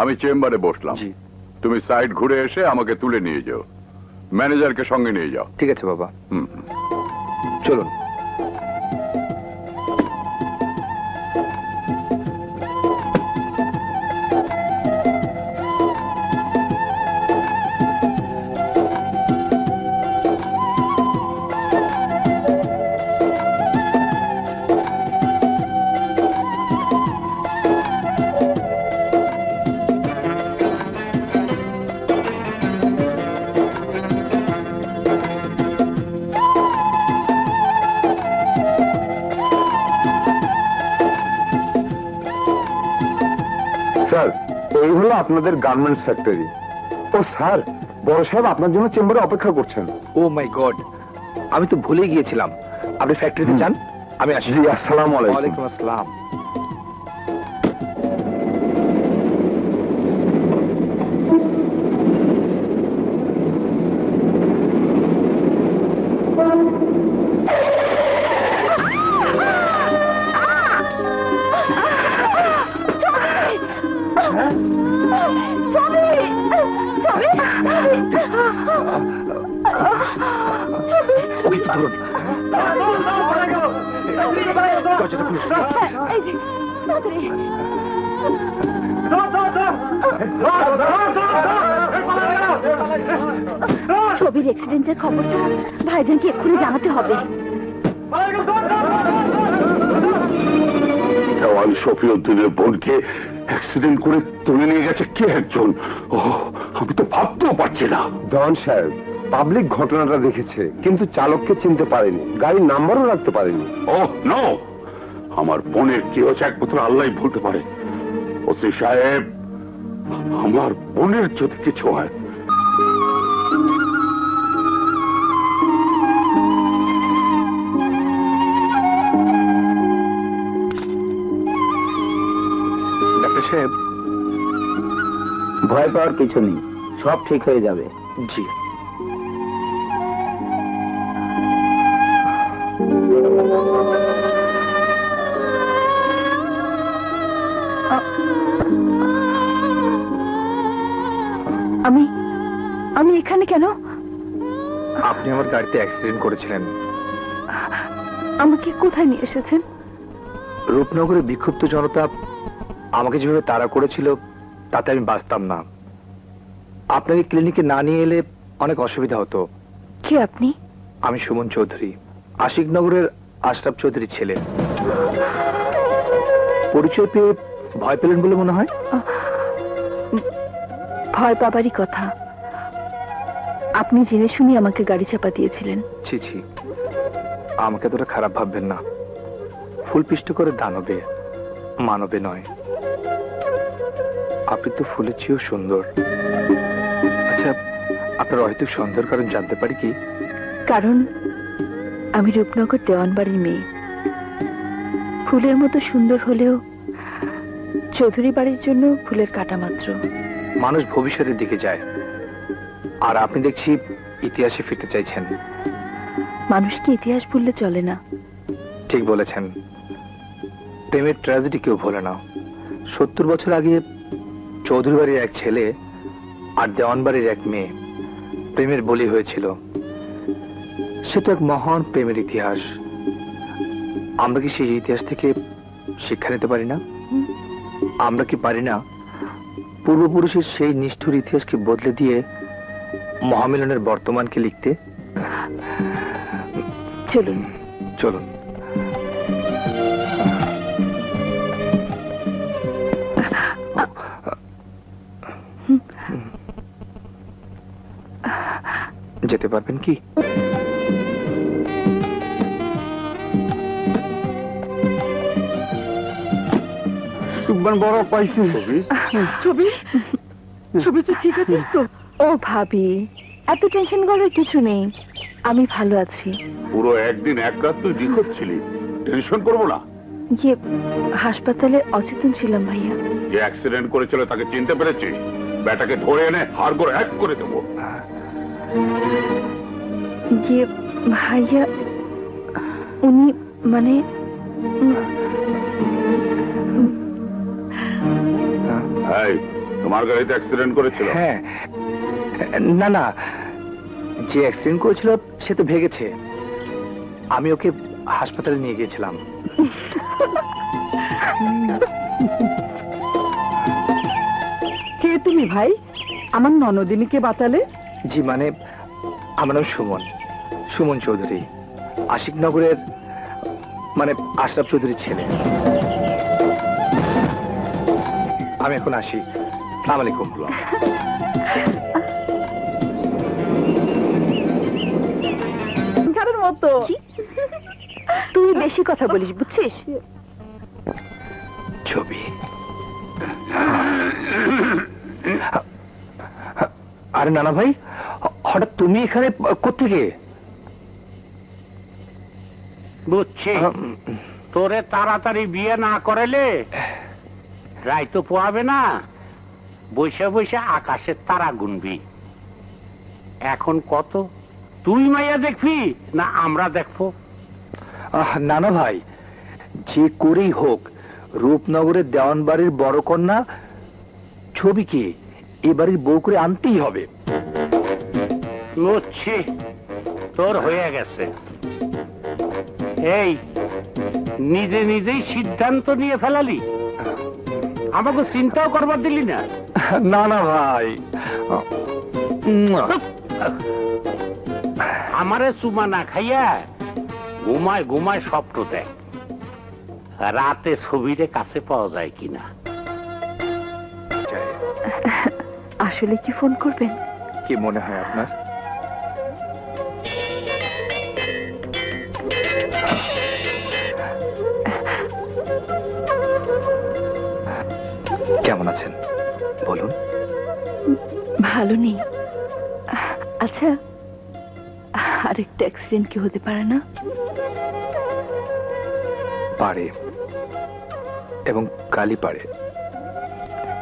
আমি চেম্বারে বসলাম। তুমি সাইড ঘুরে এসে আমাকে তুলে নিয়ে যাও, ম্যানেজারকে সঙ্গে নিয়ে যাও। ঠিক আছে বাবা, চলুন। স্যার, এই হলো আপনাদের গার্মেন্টস ফ্যাক্টরি। ও স্যার, বড় সাহেব আপনার জন্য চেম্বারে অপেক্ষা করছেন। ও মাই গড, আমি তো ভুলে গিয়েছিলাম। আপনি ফ্যাক্টরিতে যান, আমি আসি। জি, আসসালামু আলাইকুম। ওয়ালাইকুম আসসালাম। ওকে একটু ধরুন। দরজাটা খুলুন। ছবির অ্যাক্সিডেন্টের খবরটা ভাইজানকে এক্ষুনি জানাতে হবে। দেওয়ান শফিউদ্দিনের বোনকে অ্যাক্সিডেন্ট করে তুলে নিয়ে গেছে কে একজন। ও, আমি তো ভাবতেও পারছি না। দেওয়ান সাহেব, পাবলিক ঘটনাটা দেখেছে, কিন্তু চালককে চিনতে পারেনি, গাড়ির নাম্বারও রাখতে পারেনি। ও নো, আমার বোনের কি হয়েছে একমাত্র আল্লাহ বলতে পারে। ওসি সাহেব, আমার বোনের যদি কিছু হয়। ডাক্তার সাহেব, ভয় পাওয়ার কিছু নেই, সব ঠিক হয়ে যাবে। জি। আমি এখানে কেন? আপনি আমার গাড়িতে অ্যাক্সিডেন্ট করেছিলেন। আমাকে কোথায় নিয়ে এসেছেন? রূপনগরে বিক্ষুব্ধ জনতা আমাকে যেভাবে তাড়া করেছিল তাতে আমি বাঁচতাম না। আপনাকে ক্লিনিকে না নিয়ে এলে অনেক অসুবিধা হতো। কে আপনি? আমি সুমন চৌধুরী, আশিকনগরের আশরাফ চৌধুরীর ছেলে। পরিচয় পেয়ে ভয় পেলেন বলে মনে হয়। ভয় পাবারই কথা। আপনি জেনে শুনে আমাকে গাড়ি চাপা দিয়েছিলেন। ছি ছি, আমাকে এতটা খারাপ ভাববেন না। ফুলপিষ্ট করে দানবে, মানবে নয়। আপনি তো ফুলের চেয়েও সুন্দর। আচ্ছা, আপনার অহেতুক সন্দেহের কারণ জানতে পারি কি? কারণ আমি রূপনগর দেওয়ানবাড়ির মেয়ে। ফুলের মতো সুন্দর হলেও চৌধুরী বাড়ির জন্য ফুলের কাটা মাত্র। মানুষ ভবিষ্যতের দিকে যায়, আর আপনি দেখছি ইতিহাসে ফিরতে চাইছেন। মানুষকে ইতিহাস ভুললে চলে না। ঠিক বলেছেন, প্রেমের ট্র্যাজেডি কেউ ভোলে না। 70 বছর আগে চৌধুরী বাড়ির এক ছেলে আর দেওয়ান বাড়ির এক মেয়ে প্রেমের বলি হয়েছিল। সে তো এক মহান প্রেমের ইতিহাস। আমরা কি সেই ইতিহাস থেকে শিক্ষা নিতে পারি না? আমরা কি পারি না পূর্বপুরুষের সেই নিষ্ঠুর ইতিহাসকে বদলে দিয়ে মহামিলনের বর্তমানকে লিখতে? চলুন চলুন। যেতে পারবেন কি? বড় পাইছি। ছবি ছবি তো ঠিক আছে তো? ও ভাবি, এত টেনশন করার কিছু নেই, আমি ভালো আছি। পুরো একদিন এক রাত তুই নিখোঁজ ছিলি, টেনশন করবো না? ইয়ে, হাসপাতালে অচেতন ছিলাম ভাইয়া। যে অ্যাক্সিডেন্ট করেছিল তাকে চিনতে পেরেছিস? ব্যাটাকে ধরে এনে হাড়গোড় এক করে দেবো। ইয়ে ভাইয়া, উনি মানে এই, তোমার গাড়িতে অ্যাক্সিডেন্ট করেছিল? হ্যাঁ, না না, যে অ্যাক্সিডেন্ট করেছিল সে তো ভেগেছে। আমি ওকে হাসপাতালে নিয়ে গিয়েছিলাম। কে তুমি ভাই? আমার ননদিনীকে বাঁচালে? জি মানে, আমার নাম সুমন, সুমন চৌধুরী, আশিকনগরের মানে আশরাফ চৌধুরীর ছেলে। আমি এখন আসি। আসসালামু আলাইকুম। কারোর মতো তুই বেশি কথা বলিস, বুঝছিস? ছবি। আরে নানা ভাই, হঠাৎ তুমি এখানে কোত্থেকে? বুঝছি, তোরে তাড়াতাড়ি বিয়ে না করাইলে রাই তো পোয়াবে না, বৈশা বৈশা আকাশের তারা গুনবি। এখন কত তুই মাইয়া দেখবি না আমরা দেখবো? নানা ভাই, যে করেই হোক রূপনগরের দেওয়ানবাড়ির বড় কন্যা ছবিকে এ বাড়ির বউ করে আনতেই হবে। বুঝছি, তোর হয়ে গেছে। এই নিজে নিজেই সিদ্ধান্ত নিয়ে ফেলালি, আমাকে চিন্তাও করবার দিলি না? না না ভাই, আমারে চুমা না খাইয়া ঘুমায় ঘুমায় স্বপ্ন দেখ, রাতে ছবিরে কাছে পাওয়া যায় কিনা। আসলে কি ফোন করবেন? কি মনে হয় আপনার? কেমন আছেন বলুন? ভালো নেই। আচ্ছা, আরেকটা অ্যাক্সিডেন্ট কি হতে পারে না? পারে, এবং কালই পারে,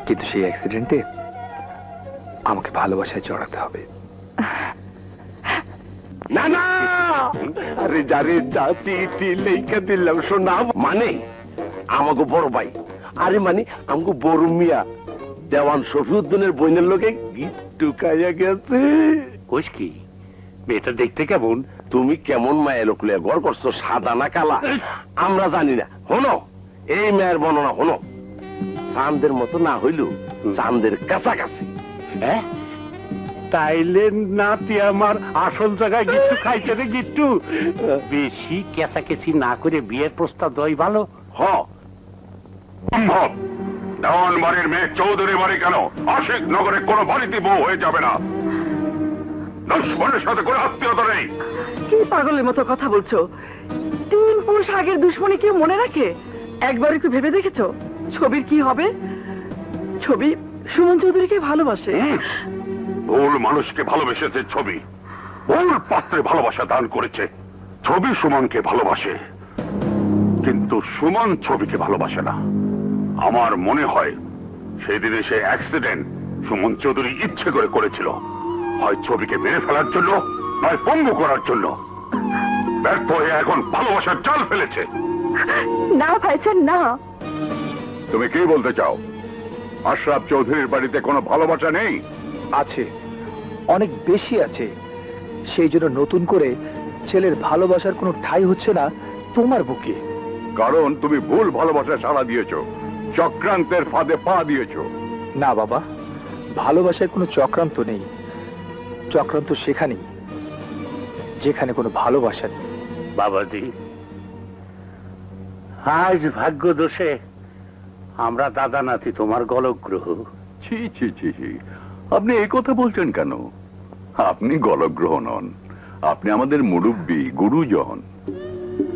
কিন্তু সেই অ্যাক্সিডেন্টে আমাকে ভালোবাসায় জড়াতে হবে। না না, আরে যারে জাতি লেখা দিলাম শোনা, মানে আমাকে বড় ভাই, আরে মানে আমাকে বড় মিয়া দেওয়ান শফিউদ্দিনের বোনের লোকে গিট্টু খাইয়া গেছে। কইস কি? মেয়েটা দেখতে কেমন? তুমি কেমন মায়ের লোক লিয়া ঘর করছো, সাদা না কালা আমরা জানি না। হনো, এই মেয়ের বর্ণনা হনো, চাঁদের মতো না হইল চাঁদের কাছাকাছি। হ্যাঁ, তাইলে নাতি আমার আসল জায়গায় গিট্টু খাইছে রে। গিট্টু, বেশি কেঁচাকেচি না করে বিয়ের প্রস্তাব দেওয়াই ভালো। দেওয়ান বাড়ির মেয়ে চৌধুরী বাড়ি কেন, আশিক নগরে কোনো বাড়িতে বউ হয়ে যাবে না। দুশ্মনের সাথে কোনো আত্মীয়তা নেই। কি পাগলের মতো কথা বলছো? 3 পুরুষ আগের দুশ্মনী কেউ মনে রাখে? একবার একটু ভেবে দেখেছো ছবির কি হবে? ছবি সুমন চৌধুরীকে ভালোবাসে। ভুল মানুষকে ভালোবেসেছে ছবি, ভুল পাত্রে ভালোবাসা দান করেছে। ছবি সুমনকে ভালোবাসে, কিন্তু সুমন ছবিকে ভালোবাসে না। আমার মনে হয় সেদিনে সে অ্যাক্সিডেন্ট সুমন চৌধুরী ইচ্ছে করে করেছিল, হয় ছবিকে মেরে ফেলার জন্য, নয় পঙ্গু করার জন্য। ব্যর্থ হয়ে এখন ভালোবাসার জাল ফেলেছে। না ভাইজান, না। তুমি কি বলতে চাও? আশরাফ চৌধুরীর বাড়িতে কোনো ভালোবাসা নেই? আছে, অনেক বেশি আছে। সেই জন্য নতুন করে ছেলের ভালোবাসার কোনো ঠাঁই হচ্ছে না তোমার বুকে। কারণ তুমি ভুল ভালোবাসা সাড়া দিয়েছো, চক্রান্তের ফাঁদে পা দিয়েছো। না বাবা, ভালোবাসায় কোনো চক্রান্ত নেই। চক্রান্ত সেখানেই যেখানে কোনো ভালোবাসা নেই। বাবাজি, আজ ভাগ্য দোষে আমরা দাদা নাতি তোমার গলগ্রহ। ছি ছি ছি ছি, আপনি এই কথা বলছেন কেন? আপনি গলগ্রহ নন, আপনি আমাদের মুরব্বী, গুরুজন।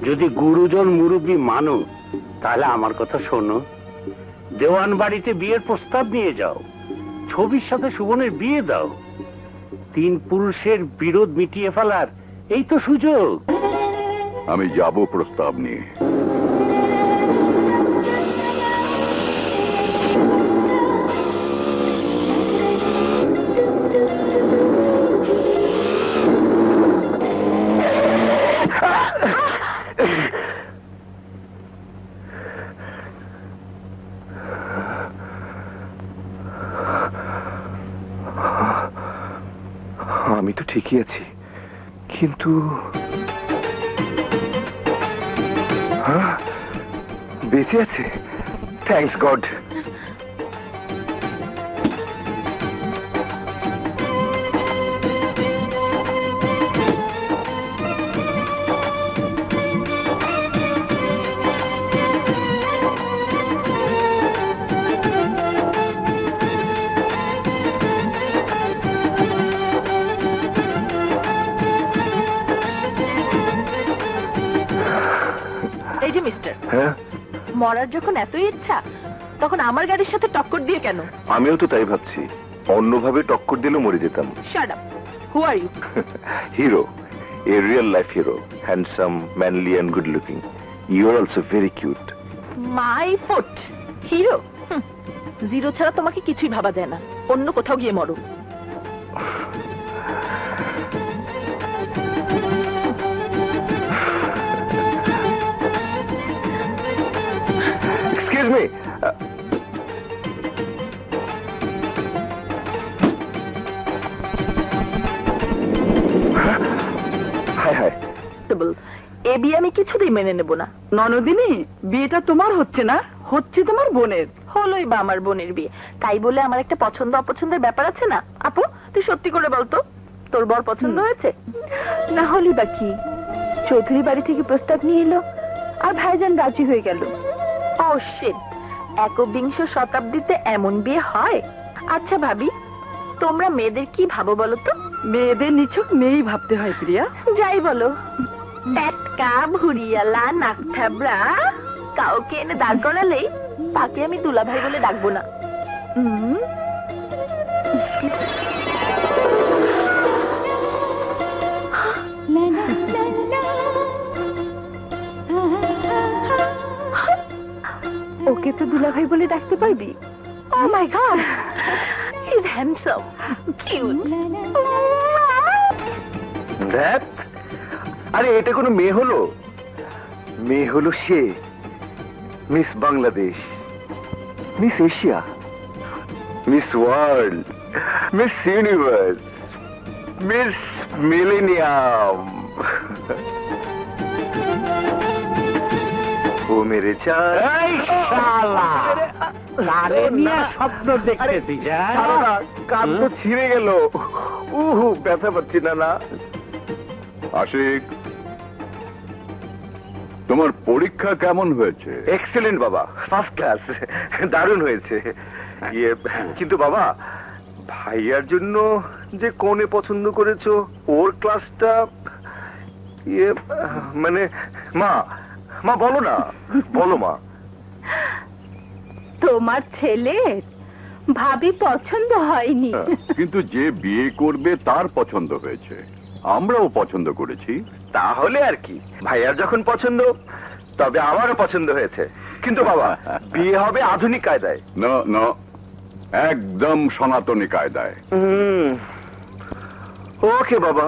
যদি গুরুজন মুরব্বী মানো, তাহলে আমার কথা শোনো। দেওয়ান বাড়িতে বিয়ের প্রস্তাব নিয়ে যাও, ছবির সাথে সুমনের বিয়ে দাও। 3 পুরুষের বিরোধ মিটিয়ে ফেলার এই তো সুযোগ। আমি যাব প্রস্তাব নিয়ে। আমি তো ঠিকই আছি, কিন্তু হ্যাঁ, বেঁচে আছে। Thanks god. এই যে মিস্টার, হ্যাঁ, মরার যখন এতই ইচ্ছা, তখন আমার গাড়ির সাথে টক্কর দিয়ে কেন? আমিও তো তাই ভাবছি, অন্যভাবে টক্কর দিলেও মরে যেতাম। Shut up. Who are you? Hero, a real life hero, handsome, manly and good looking. You are also very cute. My foot. Hero? Zero ছাড়া তোমাকে কিছুই ভাবা যায় না। অন্য কোথাও গিয়ে মরো। Excuse me, hi hi. এ বিয়ে আমি কিছুতেই মেনে নেব না। ননদিনী, বিয়েটা তোমার হচ্ছে না, হচ্ছে তোমার বোনের। হলোই বা আমার বোনের বিয়ে, তাই বলে আমার একটা পছন্দ অপছন্দের ব্যাপার আছে না? আপু, তুই সত্যি করে বলতো, তোর বর পছন্দ হয়েছে? না হলি বা কি, চৌধুরী বাড়ি থেকে প্রস্তাব নিয়ে এলো আর ভাইজান রাজি হয়ে গেল। ও শিট, একবিংশ শতাব্দীতে এমন বিয়ে হয়? আচ্ছা ভাবি, তোমরা মেয়েদের কি ভাবো বলো তো? মেয়েদের নিছক মেয়েই ভাবতে হয় প্রিয়া। যাই বলো, ট্যাটকা ভুড়িয়ালা নাক থাবড়া কাউকে এনে দাঁড় করালেই তাকে আমি দুলাভাই বলে ডাকবো না। ওকে তো দুলাভাই বলে ডাকতে পারবি? Oh my god, he is handsome, cute. That, আরে এটা কোনো মেয়ে হলো? মেয়ে হলো সে, Miss Bangladesh, Miss Asia, Miss World, Miss Universe, Miss Millennium. ও মেরে চাঁদ। এই শালা, কারে নিয়ে স্বপ্ন দেখতেছিস? কান তো ছিঁড়ে গেল। উহু, ব্যথা পাচ্ছি না। না আশিক, তোমার পরীক্ষা কেমন হয়েছে? এক্সেলেন্ট বাবা, ফার্স্ট ক্লাস, দারুণ হয়েছে। ইয়ে, কিন্তু বাবা, ভাইয়ার জন্য যে কোনে পছন্দ করেছো, ওর ক্লাসটা ইয়ে, মানে মা, মা বলো না, বলো মা। তোমার ছেলে ভাবি পছন্দ হয়নি। কিন্তু যে বিয়ে করবে তার পছন্দ হয়েছে, আমরাও পছন্দ করেছি। তাহলে আর কি, ভাইয়ার যখন পছন্দ, তবে আমারও পছন্দ হয়েছে। কিন্তু বাবা, বিয়ে হবে আধুনিক কায়দায়। না না, একদম সনাতনী কায়দায়। ওকে বাবা।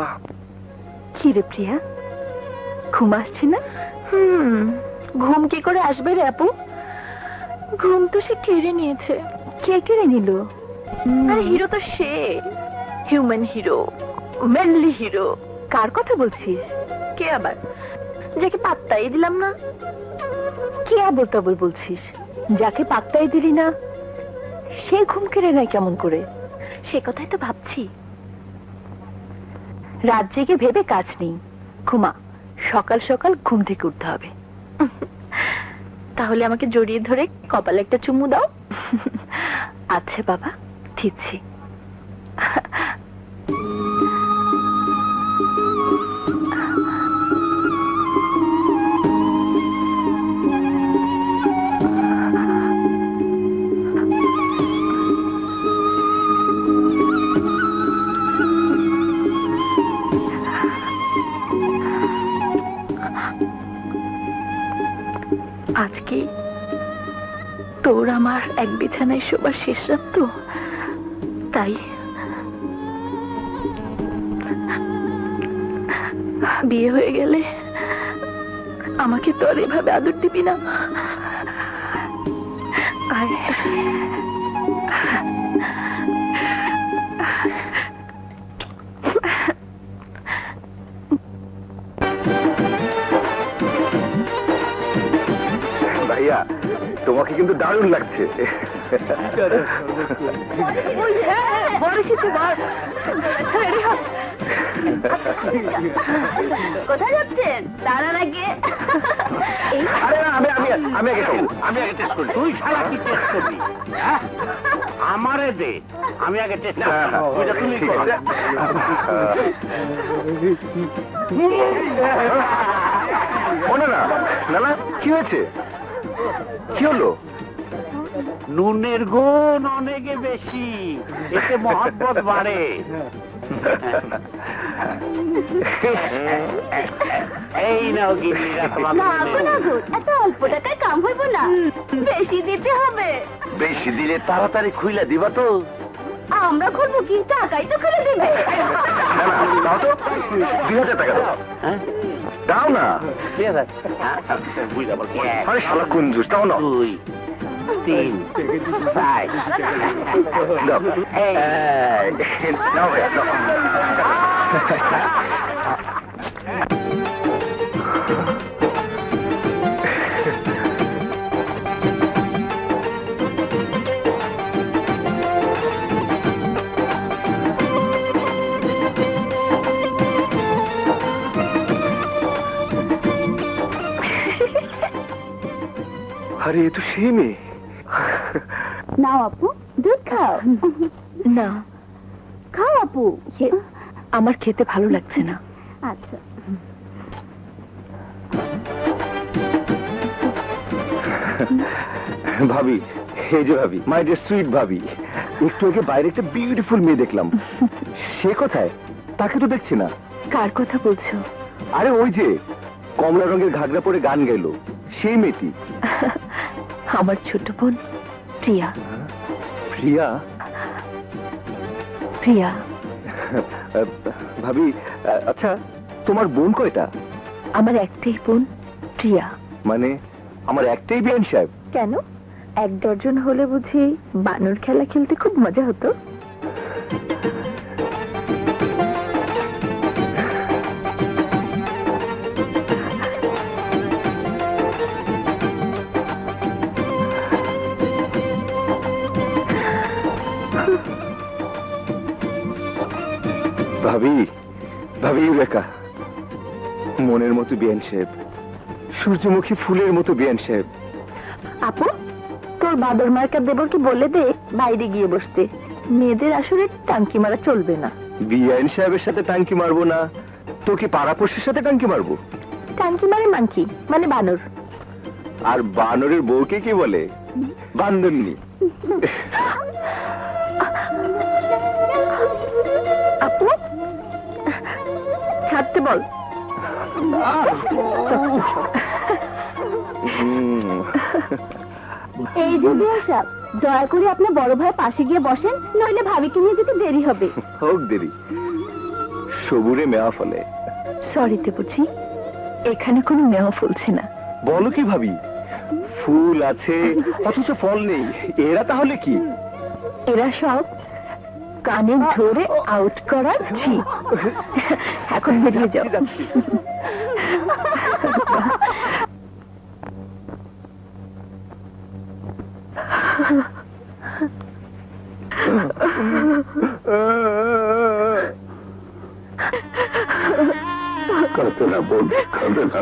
কি রে প্রিয়া, ঘুম আসছে না? ঘুম কি করে আসবে রে আপু? ঘুম তো সে কেড়ে নিয়েছে। কে কেড়ে নিল? আরে হিরো তো সে, হিউম্যান হিরো, ম্যানলি হিরো। কার কথা বলছিস? কে আবার? যাকে পাত্তাই দিলাম না। কে আবল তাবল বলছিস? যাকে পাত্তাই দিলি না সে ঘুম কেড়ে নেয় কেমন করে? সে কথাই তো ভাবছি। রাত জেগে ভেবে কাজ নেই, ঘুমা, সকাল সকাল ঘুম থেকে উঠতে হবে। তাহলে আমাকে জড়িয়ে ধরে কপালে একটা চুমু দাও। আচ্ছা বাবা, দিচ্ছি। আজকে তোর আমার এক বিছানায় শোবার শেষ রাত তো, তাই বিয়ে হয়ে গেলে আমাকে তো আর এভাবে আদর দিবি না। আয়। তোমাকে কিন্তু দারুণ লাগছে। কোথায় যাচ্ছেন দাঁড়ান আগে? আরে না, আমি আগে খাবো। আমি আগে টেস্ট করি। তুই শালা কি টেস্ট করবি? হ্যাঁ? আমারে দে, আমি আগে টেস্ট করব। ওইটা তুমি করো। ও না না না না, কি হয়েছে? কি হলো? নুনের গুণ অনেক বেশি, এতে মহব্বত বাড়ে। এই নাও গিন্নিরা তোমার এত অল্প টাকায় কাম হইব না, বেশি দিতে হবে। বেশি দিলে তাড়াতাড়ি খুইলা দিবা তো? আমরা খুলবো কি, টাকাই তো খুলে দিবে। না না, দাও তো, 2000 টাকা দাও। হ্যাঁ? দাও না। ঠিক আছে। বুঝতে পারছি। আরে শালা কঞ্জুস, দাও না। 2, 3, 4। দাও। এই। নাও ভাইয়া, নাও। আরে এ তো সেই মেয়ে। নাও আপু, দুধ খাও। না, খাও আপু। আমার খেতে ভালো লাগছে না। আচ্ছা। ভাবি, এই যে ভাবি, মাই ডিয়ার সুইট ভাবি, একটু আগে বাইরে একটা বিউটিফুল মেয়ে দেখলাম। সে কোথায়? তাকে তো দেখছি না। কার কথা বলছো? আরে ওই যে কমলা রঙের ঘাগরা পরে গান গাইলো, সেই মেয়েটি। আমার ছোট বোন প্রিয়া। প্রিয়া? প্রিয়া। ভাবি, আচ্ছা তোমার বোন কয়টা? আমার একটাই বোন প্রিয়া। মানে আমার একটাই বিয়ান সাহেব? কেন, 1 ডজন হলে বুঝি বানর খেলা খেলতে খুব মজা হতো? ভাবি, ভাবি রেখা, মনের মতো বিয়ান সাহেব, সূর্যমুখী ফুলের মতো বিয়ান সাহেব। আপু, তোর বাদর মার্কা দেবরকে বলে দে বাইরে গিয়ে বসতে। মেয়েদের আসলে টাঙ্কি মারা চলবে না। বিয়ান সাহেবের সাথে টাঙ্কি মারবো না তো কি পাড়াপড়শির সাথে টাঙ্কি মারবো? টাঙ্কি মানে মাংকি, মানে বানর। আর বানরের বউকে কি বলে? বান্দরনি। আপু, ছাড়তে বল। এই যে বিয়াসা, দয়া করে আপনার বড় ভাই পাশে গিয়ে বসেন, নইলে ভাবিকে নিয়ে যেতে দেরি হবে। হোক দেরি, সবুরে মেয়া ফলে। সরিতে বুঝি, এখানে কোনো মেয়া ফুলছে না। বলো কি ভাবি, ফুল আছে অথচ ফল নেই, এরা তাহলে কি? এরা সব কানে ধরে আউট করার ছি। এখন বেরিয়ে যাও। কাঁদে না বোন, কাঁদে না।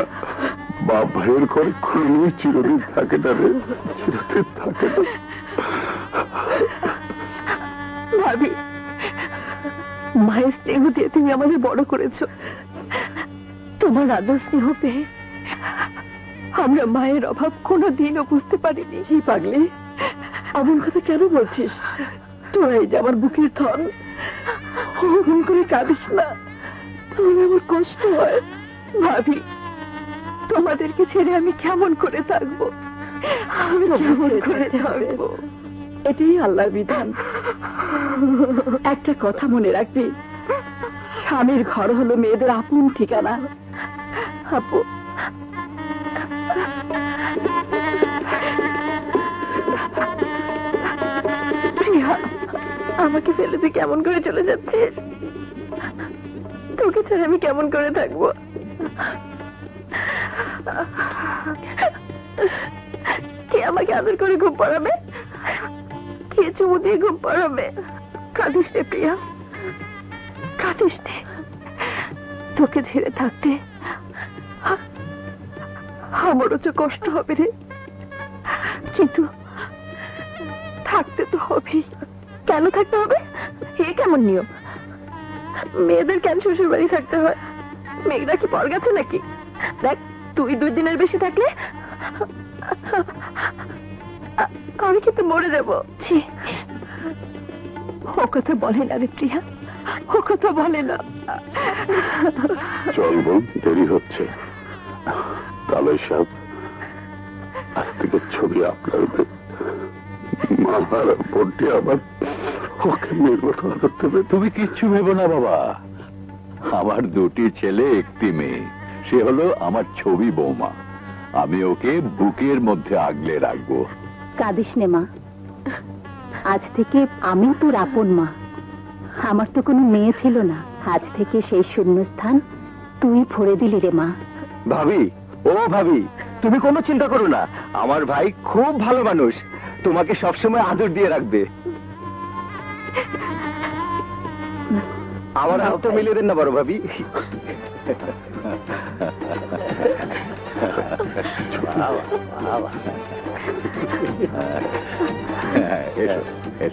বাপ ভাইয়ের ঘরে খুলে চিরদিন থাকে না রে, চিরদিন থাকে না। ভাবি, মায়ের স্নেহ দিয়ে তুমি আমাদের বড় করেছো। তোমার আদর স্নেহ পেয়ে আমরা মায়ের অভাব কোনোদিনও বুঝতে পারিনি। কি পাগলি, এমন কথা কেন বলছিস? তোরাই যে আমার বুকের ধন, ওরকম করে কাঁদিস না, তাহলে আমার কষ্ট হয়। ভাবি, তোমাদেরকে ছেড়ে আমি কেমন করে থাকবো? আমি কেমন করে থাকবো? এটাই আল্লাহর বিধান। একটা কথা মনে রাখবি, স্বামীর ঘর হলো মেয়েদের আপন ঠিকানা। আপু, প্রিয়া, আমাকে ফেলে তুই কেমন করে চলে যাচ্ছিস? তোকে ছেড়ে আমি কেমন করে থাকবো? কে আমাকে আদর করে ঘুম পাড়াবে? কে চুমু দিয়ে ঘুম পাড়াবে? কাঁদিস রে প্রিয়া, কাঁদিস রে। তোকে ছেড়ে থাকতে আমারও তো কষ্ট হবে রে, কিন্তু থাকতে তো হবেই। কেন থাকতে হবে? এ কেমন নিয়ম? মেয়েদের কেন শ্বশুর বাড়ি থাকতে হয়? মেয়েরা কি পর গেছে নাকি? দেখ, তুই 2 দিনের বেশি থাকলে আমি কিন্তু মরে যাবো। ছি, ও কথা বলে না রে প্রিয়া, ও কথা বলে না। চল বোন, দেরি হচ্ছে। তাহলে সব আজ থেকে ছবি আপনার মার বোনটি আবার ওকে মেয়ের মতো আদর দেবে। তুমি কিচ্ছু ভেবো না বাবা, আমার 2টি ছেলে 1টি মেয়ে, সে হলো আমার ছবি বৌমা। আমি ওকে বুকের মধ্যে আগলে রাখবো। কাঁদিস নে মা, আজ থেকে আমি তোর আপন মা। আমার তো কোনো মেয়ে ছিল না, আজ থেকে সেই শূন্যস্থান তুই ভরে দিলি রে মা। ভাবি, ও ভাবি, তুমি কোনো চিন্তা করো না, আমার ভাই খুব ভালো মানুষ, তোমাকে সবসময় আদর দিয়ে রাখবে। আমার হাতটা মিলিয়ে দেন না বড় ভাবি।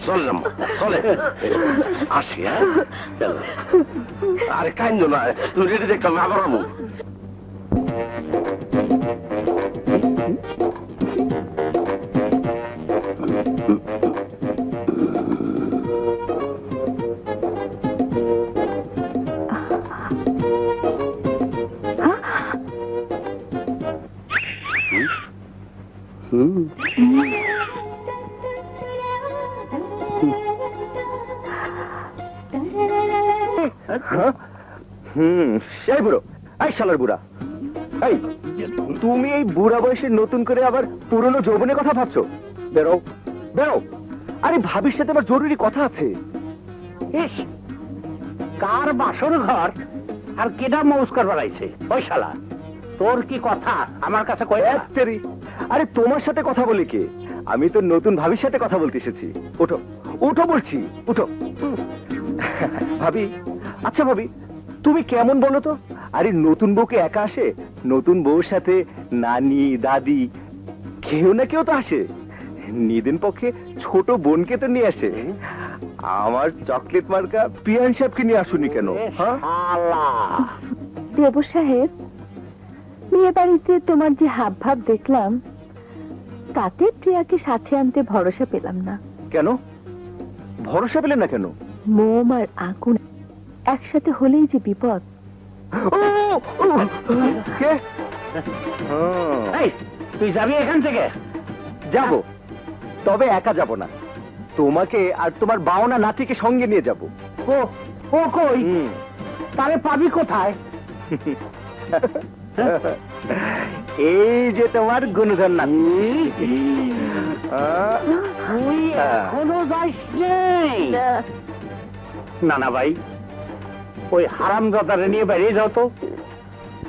চল না চলে আসি। হ্যাঁ, আরে কাইন্দ না, তুই রেডি দেখলাম আবার আমু। সেই বুড়ো, এই শালার বুড়া, এই তুমি এই বুড়া বয়সে নতুন করে আবার পুরনো যৌবনের কথা ভাবছো? বেরো বেরো। আরে ভাবির সাথে আমার জরুরি কথা আছে। ইস, কার বাসর ঘর আর কেডা মৌজ করবার আইছে? ওই শালা, তোর কি কথা আমার কাছে কই? তেরি, আরে তোমার সাথে কথা বলি কে? আমি তো নতুন ভাবির সাথে কথা বলতে এসেছি। ওঠো ওঠো বলছি, উঠো। ভাবি, আচ্ছা ভাবি, তুমি কেমন বলো তো? আরে নতুন বউকে একা আসে? নতুন বউর সাথে নানি দাদি কেউ না কেউ তো আসে। নিদিন পক্ষে ছোট বোনকে তো নিয়ে আসে। আমার চকলেট মার্কা পিয়ান সাহেবকে নিয়ে আসুনি কেন? দেবু সাহেব, বিয়ে বাড়িতে তোমার যে হাব ভাব দেখলাম, তাতে প্রিয়াকে সাথে আনতে ভরসা পেলাম না। কেন ভরসা পেলেন না কেন? মোম আর আগুন একসাথে হলেই যে বিপদ। কে? এই, তুই যাবি এখান থেকে? যাব, তবে একা যাব না, তোমাকে আর তোমার বাওনা নাতিকে সঙ্গে নিয়ে যাব। ও ও কই? তারে পাবি কোথায়? এই যে তোমার গুণধর নাতি। তুই এখনো যাইস নাই? না না ভাই, ওই হারামজাদারে নিয়ে বেরিয়ে যাও তো।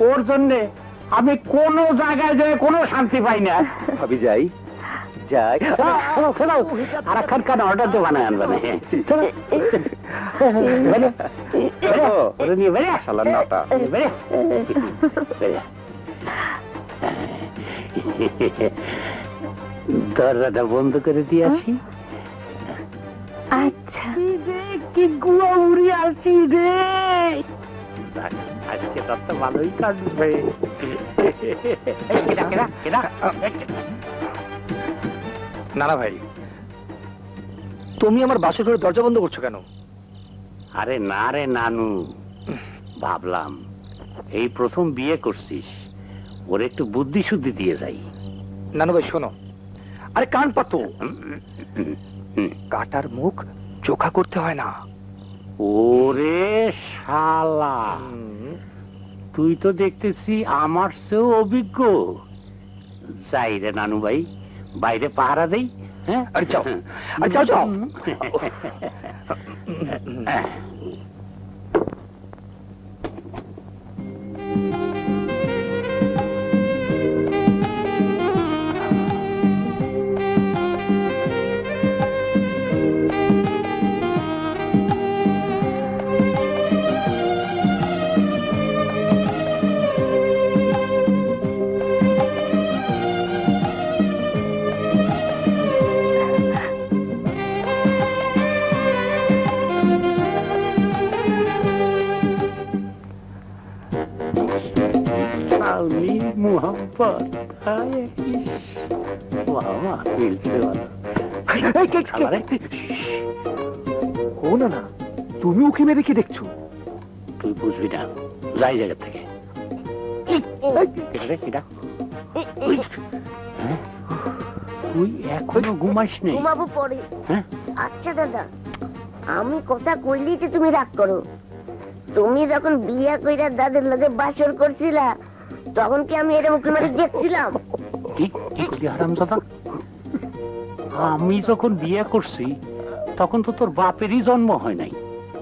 ওর জন্যে আমি কোনো জায়গায় যেয়ে কোনো শান্তি পাই না। ভাবি যাই যাই। আর একখান কান অর্ডার তো বানায় আনবে না। নিয়ে বেরিয়ে শালার নাটা। দরজাটা বন্ধ করে দিয়ে আসি। আচ্ছা, কি গুয়া উড়ি আসি রে। আজকে তোর তো ভালোই কাটবে। না না ভাই, তুমি আমার বাসর ঘরে দরজা বন্ধ করছো কেন? আরে না রে নানু, ভাবলাম এই প্রথম বিয়ে করছিস, ওর একটু বুদ্ধি শুদ্ধি দিয়ে যাই। নানু ভাই শোনো, আরে কান পাতো, কাটার মুখ চোখা করতে হয় না। ওরে শালা, তুই তো দেখতেছি আমার চেয়েও অভিজ্ঞ। যাই রে নানু ভাই, বাইরে পাহারা দেই। হ্যাঁ, আরে যাও, আরে যাও যাও। মোহাম্মদ বাবা মিলছে ও না না, তুমি ওকে মেরে কি দেখছো? তুই বুঝবি না, যাই জায়গা থেকে। তুই এখনো ঘুমাস নেই? ঘুমাবো পরে। হ্যাঁ আচ্ছা দাদা, আমি কথা কইলি যে তুমি রাগ করো। তুমি যখন বিয়া কইরা দাদের লগে বাসর করছিলা, তখন কি আমি এরকম উকি মারি দেখছিলাম? কি কি করলি হারামজাদা? আমি যখন বিয়ে করছি তখন তো তোর বাপেরই জন্ম হয় নাই।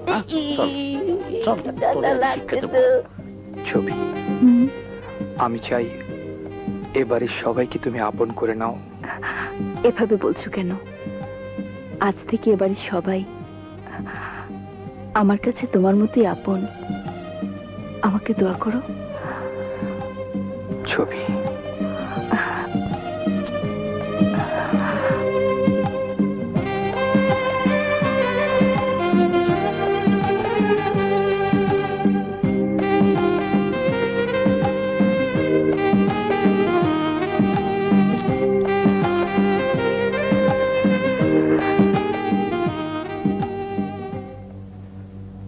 হ্যাঁ? চল, চল, তোরে শিক্ষা দেবো। ছবি, আমি চাই এবারে সবাইকে তুমি আপন করে নাও। এভাবে বলছো কেন? আজ থেকে এবারে সবাই আমার কাছে তোমার মতোই আপন। আমাকে দোয়া করো। ছবি,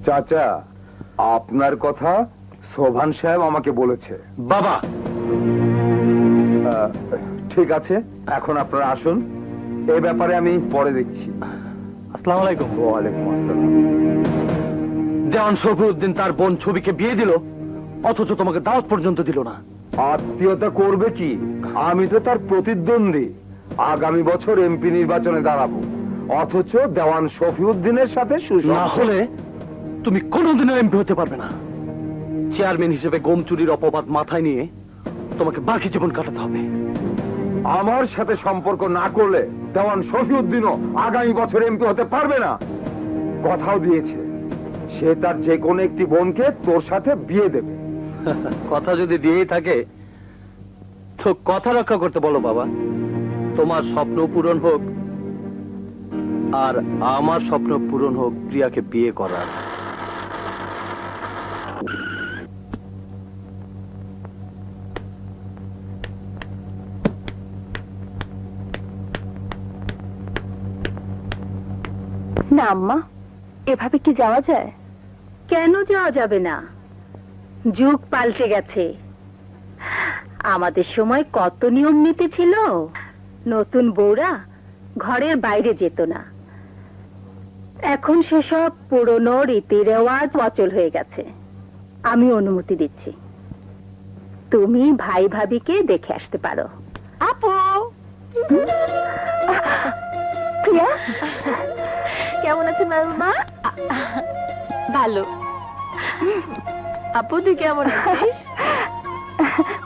চাচা, আপনার কথা সোভান সাহেব আমাকে বলেছে। বাবা ঠিক আছে, এখন আপনারা আসুন, এই ব্যাপারে আমি পরে দেখছি। আসসালামু আলাইকুম। ওয়ালাইকুম আসসালাম। দেওয়ান শফিউদ্দিন তার বোন ছবিকে বিয়ে দিল, অথচ তোমাকে দাওয়াত পর্যন্ত দিল না। আত্মীয়তা করবে কি? আমি তো তার প্রতিদ্বন্দ্বী, আগামী বছর এমপি নির্বাচনে দাঁড়াবো, অথচ দেওয়ান শফিউদ্দিনের সাথে না হলে তুমি কোনোদিনও এমপি হতে পারবে না। চেয়ারম্যান হিসেবে গম চুরির অপবাদ মাথায় নিয়ে তোমাকে বাকি জীবন কাটাতে হবে। আমার সাথে সম্পর্ক না করলে দেওয়ান শফিউদ্দিনও আগামী বছর এমপি হতে পারবে না। কথাও দিয়েছে সে তার যে কোনো একটি বোনকে তোর সাথে বিয়ে দেবে। কথা যদি দিয়েই থাকে তো কথা রক্ষা করতে বলো বাবা। তোমার স্বপ্ন পূরণ হোক আর আমার স্বপ্ন পূরণ হোক প্রিয়াকে বিয়ে করার। না আম্মা, এভাবে কি যাওয়া যায়? কেন যাওয়া যাবে না? যুগ পাল্টে গেছে। আমাদের সময় কত নিয়ম নীতি ছিল। নতুন বউরা ঘরের বাইরে যেত না। এখন সেসব পুরনো রীতি রেওয়াজ অচল হয়ে গেছে। আমি অনুমতি দিচ্ছি, তুমি ভাই ভাবিকে দেখে আসতে পারো। আপু, প্রিয়া কেমন আছে মা? ভালো। আপু তুই কেমন আছিস?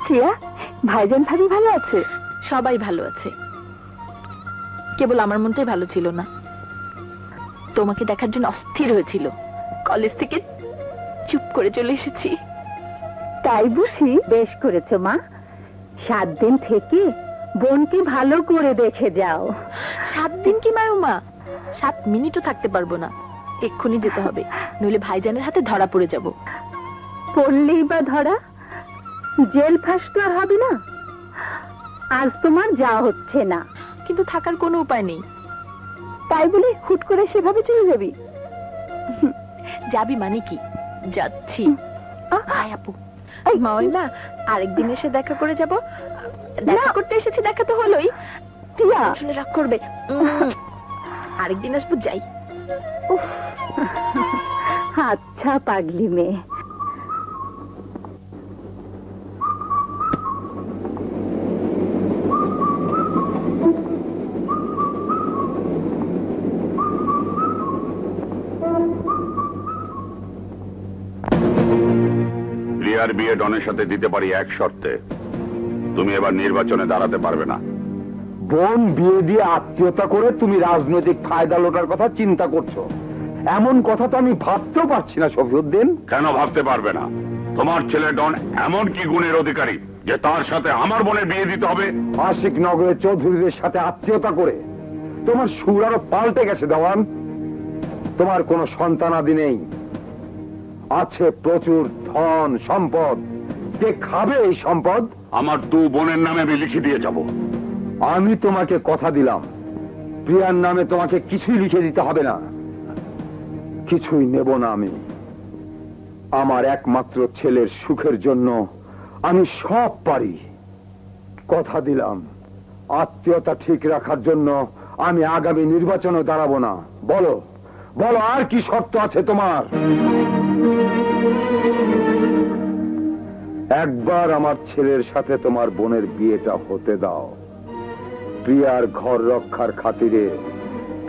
প্রিয়া, ভাইজান ভাবি ভালো আছে? সবাই ভালো আছে, কেবল আমার মনটাই ভালো ছিল না। তোমাকে দেখার জন্য অস্থির হয়েছিল। কলেজ থেকে চুপ করে চলে এসেছি। তাই বুঝি? বেশ করেছো মা। 7 দিন থেকে বোনকে ভালো করে দেখে যাও। 7 দিন কি মা? 7 মিনিটও থাকতে পারবো না, এক্ষুনি যেতে হবে, নইলে ভাইজানের হাতে ধরা পড়ে যাব। পড়লেই বা ধরা, জেল ফাঁস তো আর হবে না। আজ তোমার যাওয়া হচ্ছে না, কিন্তু থাকার কোনো উপায় নেই। তাই বলে হুট করে সেভাবে চলে যাবি? যাবি মানে কি? যাচ্ছি। আয় আপু, মা ওই না আরেকদিন এসে দেখা করে যাব। দেখা করতে এসেছি, দেখা তো হলোই। প্রিয়া আসলে রাগ করবে। আরেকদিন আসবো, যাই। আচ্ছা পাগলি মেয়ে। প্রিয়ার বিয়ে ডনের সাথে দিতে পারি এক শর্তে, তুমি এবার নির্বাচনে দাঁড়াতে পারবে না। বোন বিয়ে দিয়ে আত্মীয়তা করে তুমি রাজনৈতিক ফায়দা লোটার কথা চিন্তা করছো, এমন কথা তো আমি ভাবতেও পারছি না শফিউদ্দিন। কেন ভাবতে পারবে না? তোমার ছেলে ডন এমন কি গুণের অধিকারী যে তার সাথে আমার বোনের বিয়ে দিতে হবে? আশিক নগরে চৌধুরীদের সাথে আত্মীয়তা করে তোমার সুর আরো পাল্টে গেছে দেওয়ান। তোমার কোনো সন্তানাদি নেই, আছে প্রচুর ধন সম্পদ। কে খাবে এই সম্পদ? আমার 2 বোনের নামে আমি লিখে দিয়ে যাব। আমি তোমাকে কথা দিলাম, প্রিয়ার নামে তোমাকে কিছুই লিখে দিতে হবে না। কিছুই নেব না আমি। আমার একমাত্র ছেলের সুখের জন্য আমি সব পারি। কথা দিলাম, আত্মীয়তা ঠিক রাখার জন্য আমি আগামী নির্বাচনে দাঁড়াবো না। বলো বলো, আর কি শর্ত আছে তোমার? একবার আমার ছেলের সাথে তোমার বোনের বিয়েটা হতে দাও। প্রিয়ার ঘর রক্ষার খাতিরে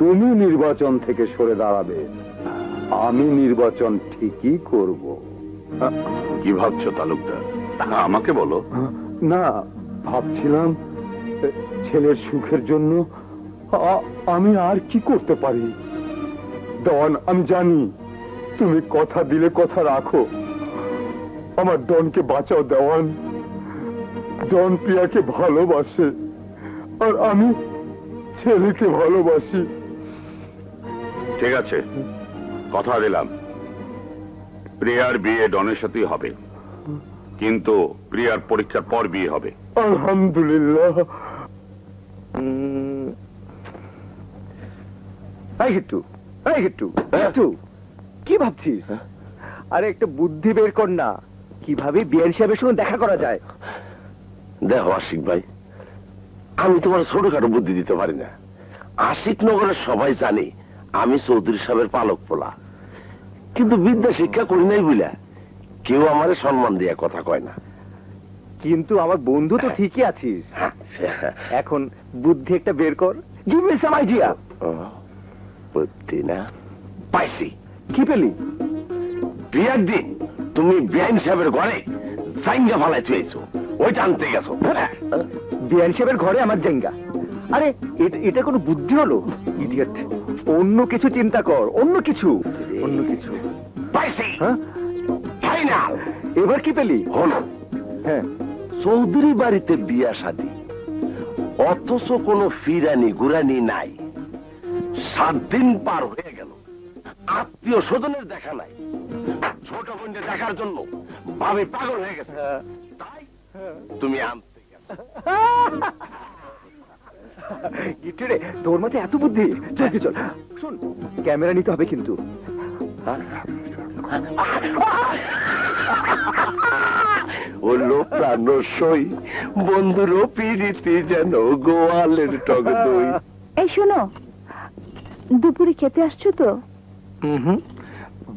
তুমি নির্বাচন থেকে সরে দাঁড়াবে, আমি নির্বাচন ঠিকই করব। কি ভাবছো তালুকদার? আমাকে বলো। না, ভাবছিলাম ছেলের সুখের জন্য আমি আর কি করতে পারি। ডন, আমি জানি তুমি কথা দিলে কথা রাখো। আমার ডনকে বাঁচাও দেওয়ান। ডন প্রিয়াকে ভালোবাসে, আর আমি ছেলেকে ভালোবাসি। ঠিক আছে, কথা দিলাম, প্রিয়ার বিয়ে ডনের সাথেই হবে, কিন্তু প্রিয়ার পরীক্ষার পর বিয়ে হবে। আলহামদুলিল্লাহ। কি ভাবছিস? আরে একটা বুদ্ধি বের কর না, কিভাবে বিয়ান সাহেবের সঙ্গে দেখা করা যায়। দেখো আশিক ভাই, আমি তোমার ছোটখাটো বুদ্ধি দিতে পারি না। আশিক নগরের সবাই জানে আমি চৌধুরী সাহেবের পালক পোলা, কিন্তু বিদ্যা শিক্ষা করি নাই বুঝলা কেউ আমারে সম্মান দিয়া কথা কয় না। কিন্তু আমার বন্ধু তো ঠিকই আছিস। এখন বুদ্ধি একটা বের কর। Give me some idea. বুদ্ধি না, পাইছি। কি পেলি? বিয়ার দিন তুমি বিআইন সাহেবের ঘরে জাইঙ্গা ফালাই চুয়েছো, ওইটা আনতে গেছো। বিয়ান সাহেবের ঘরে আমার জায়গা? আরে এটা কোনো বুদ্ধি হলো? ইডিয়েট, অন্য কিছু চিন্তা কর, অন্য কিছু। পাইছি, ফাইনাল। এবার কি পেলি? হলো, হ্যাঁ, চৌধুরী বাড়িতে বিয়া শাদী, অথচ কোনো ফিরানি গুরানি নাই। 7 দিন পার হয়ে গেল, আত্মীয় স্বজনের দেখা নাই। ছোট বোনকে দেখার জন্য ভাবে পাগল হয়ে গেছে, তাই তুমি আনতে গেছো। গিট্টুরে, তোর মধ্যে এত বুদ্ধি? চল চল, শোন, ক্যামেরা নিতে হবে কিন্তু। হলো প্রাণসই বন্ধুরও পিরিতি যেন গোয়ালের টক দই। এই শোনো, দুপুরে খেতে আসছো তো?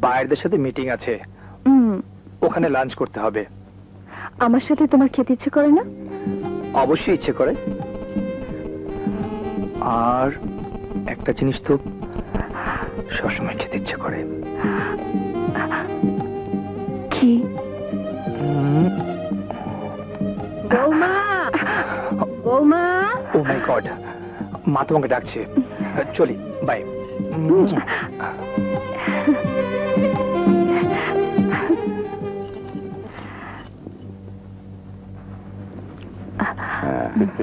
বাইরের সাথে মিটিং আছে, ওখানে লাঞ্চ করতে হবে। আমার সাথে তোমার খেতে ইচ্ছে করে না? অবশ্যই ইচ্ছে করে। আর একটা জিনিস তো সবসময় খেতে ইচ্ছে করে। কি? বৌমা, বৌমা। ও মাই গড, মা তোমাকে ডাকছে। চলি, বাই।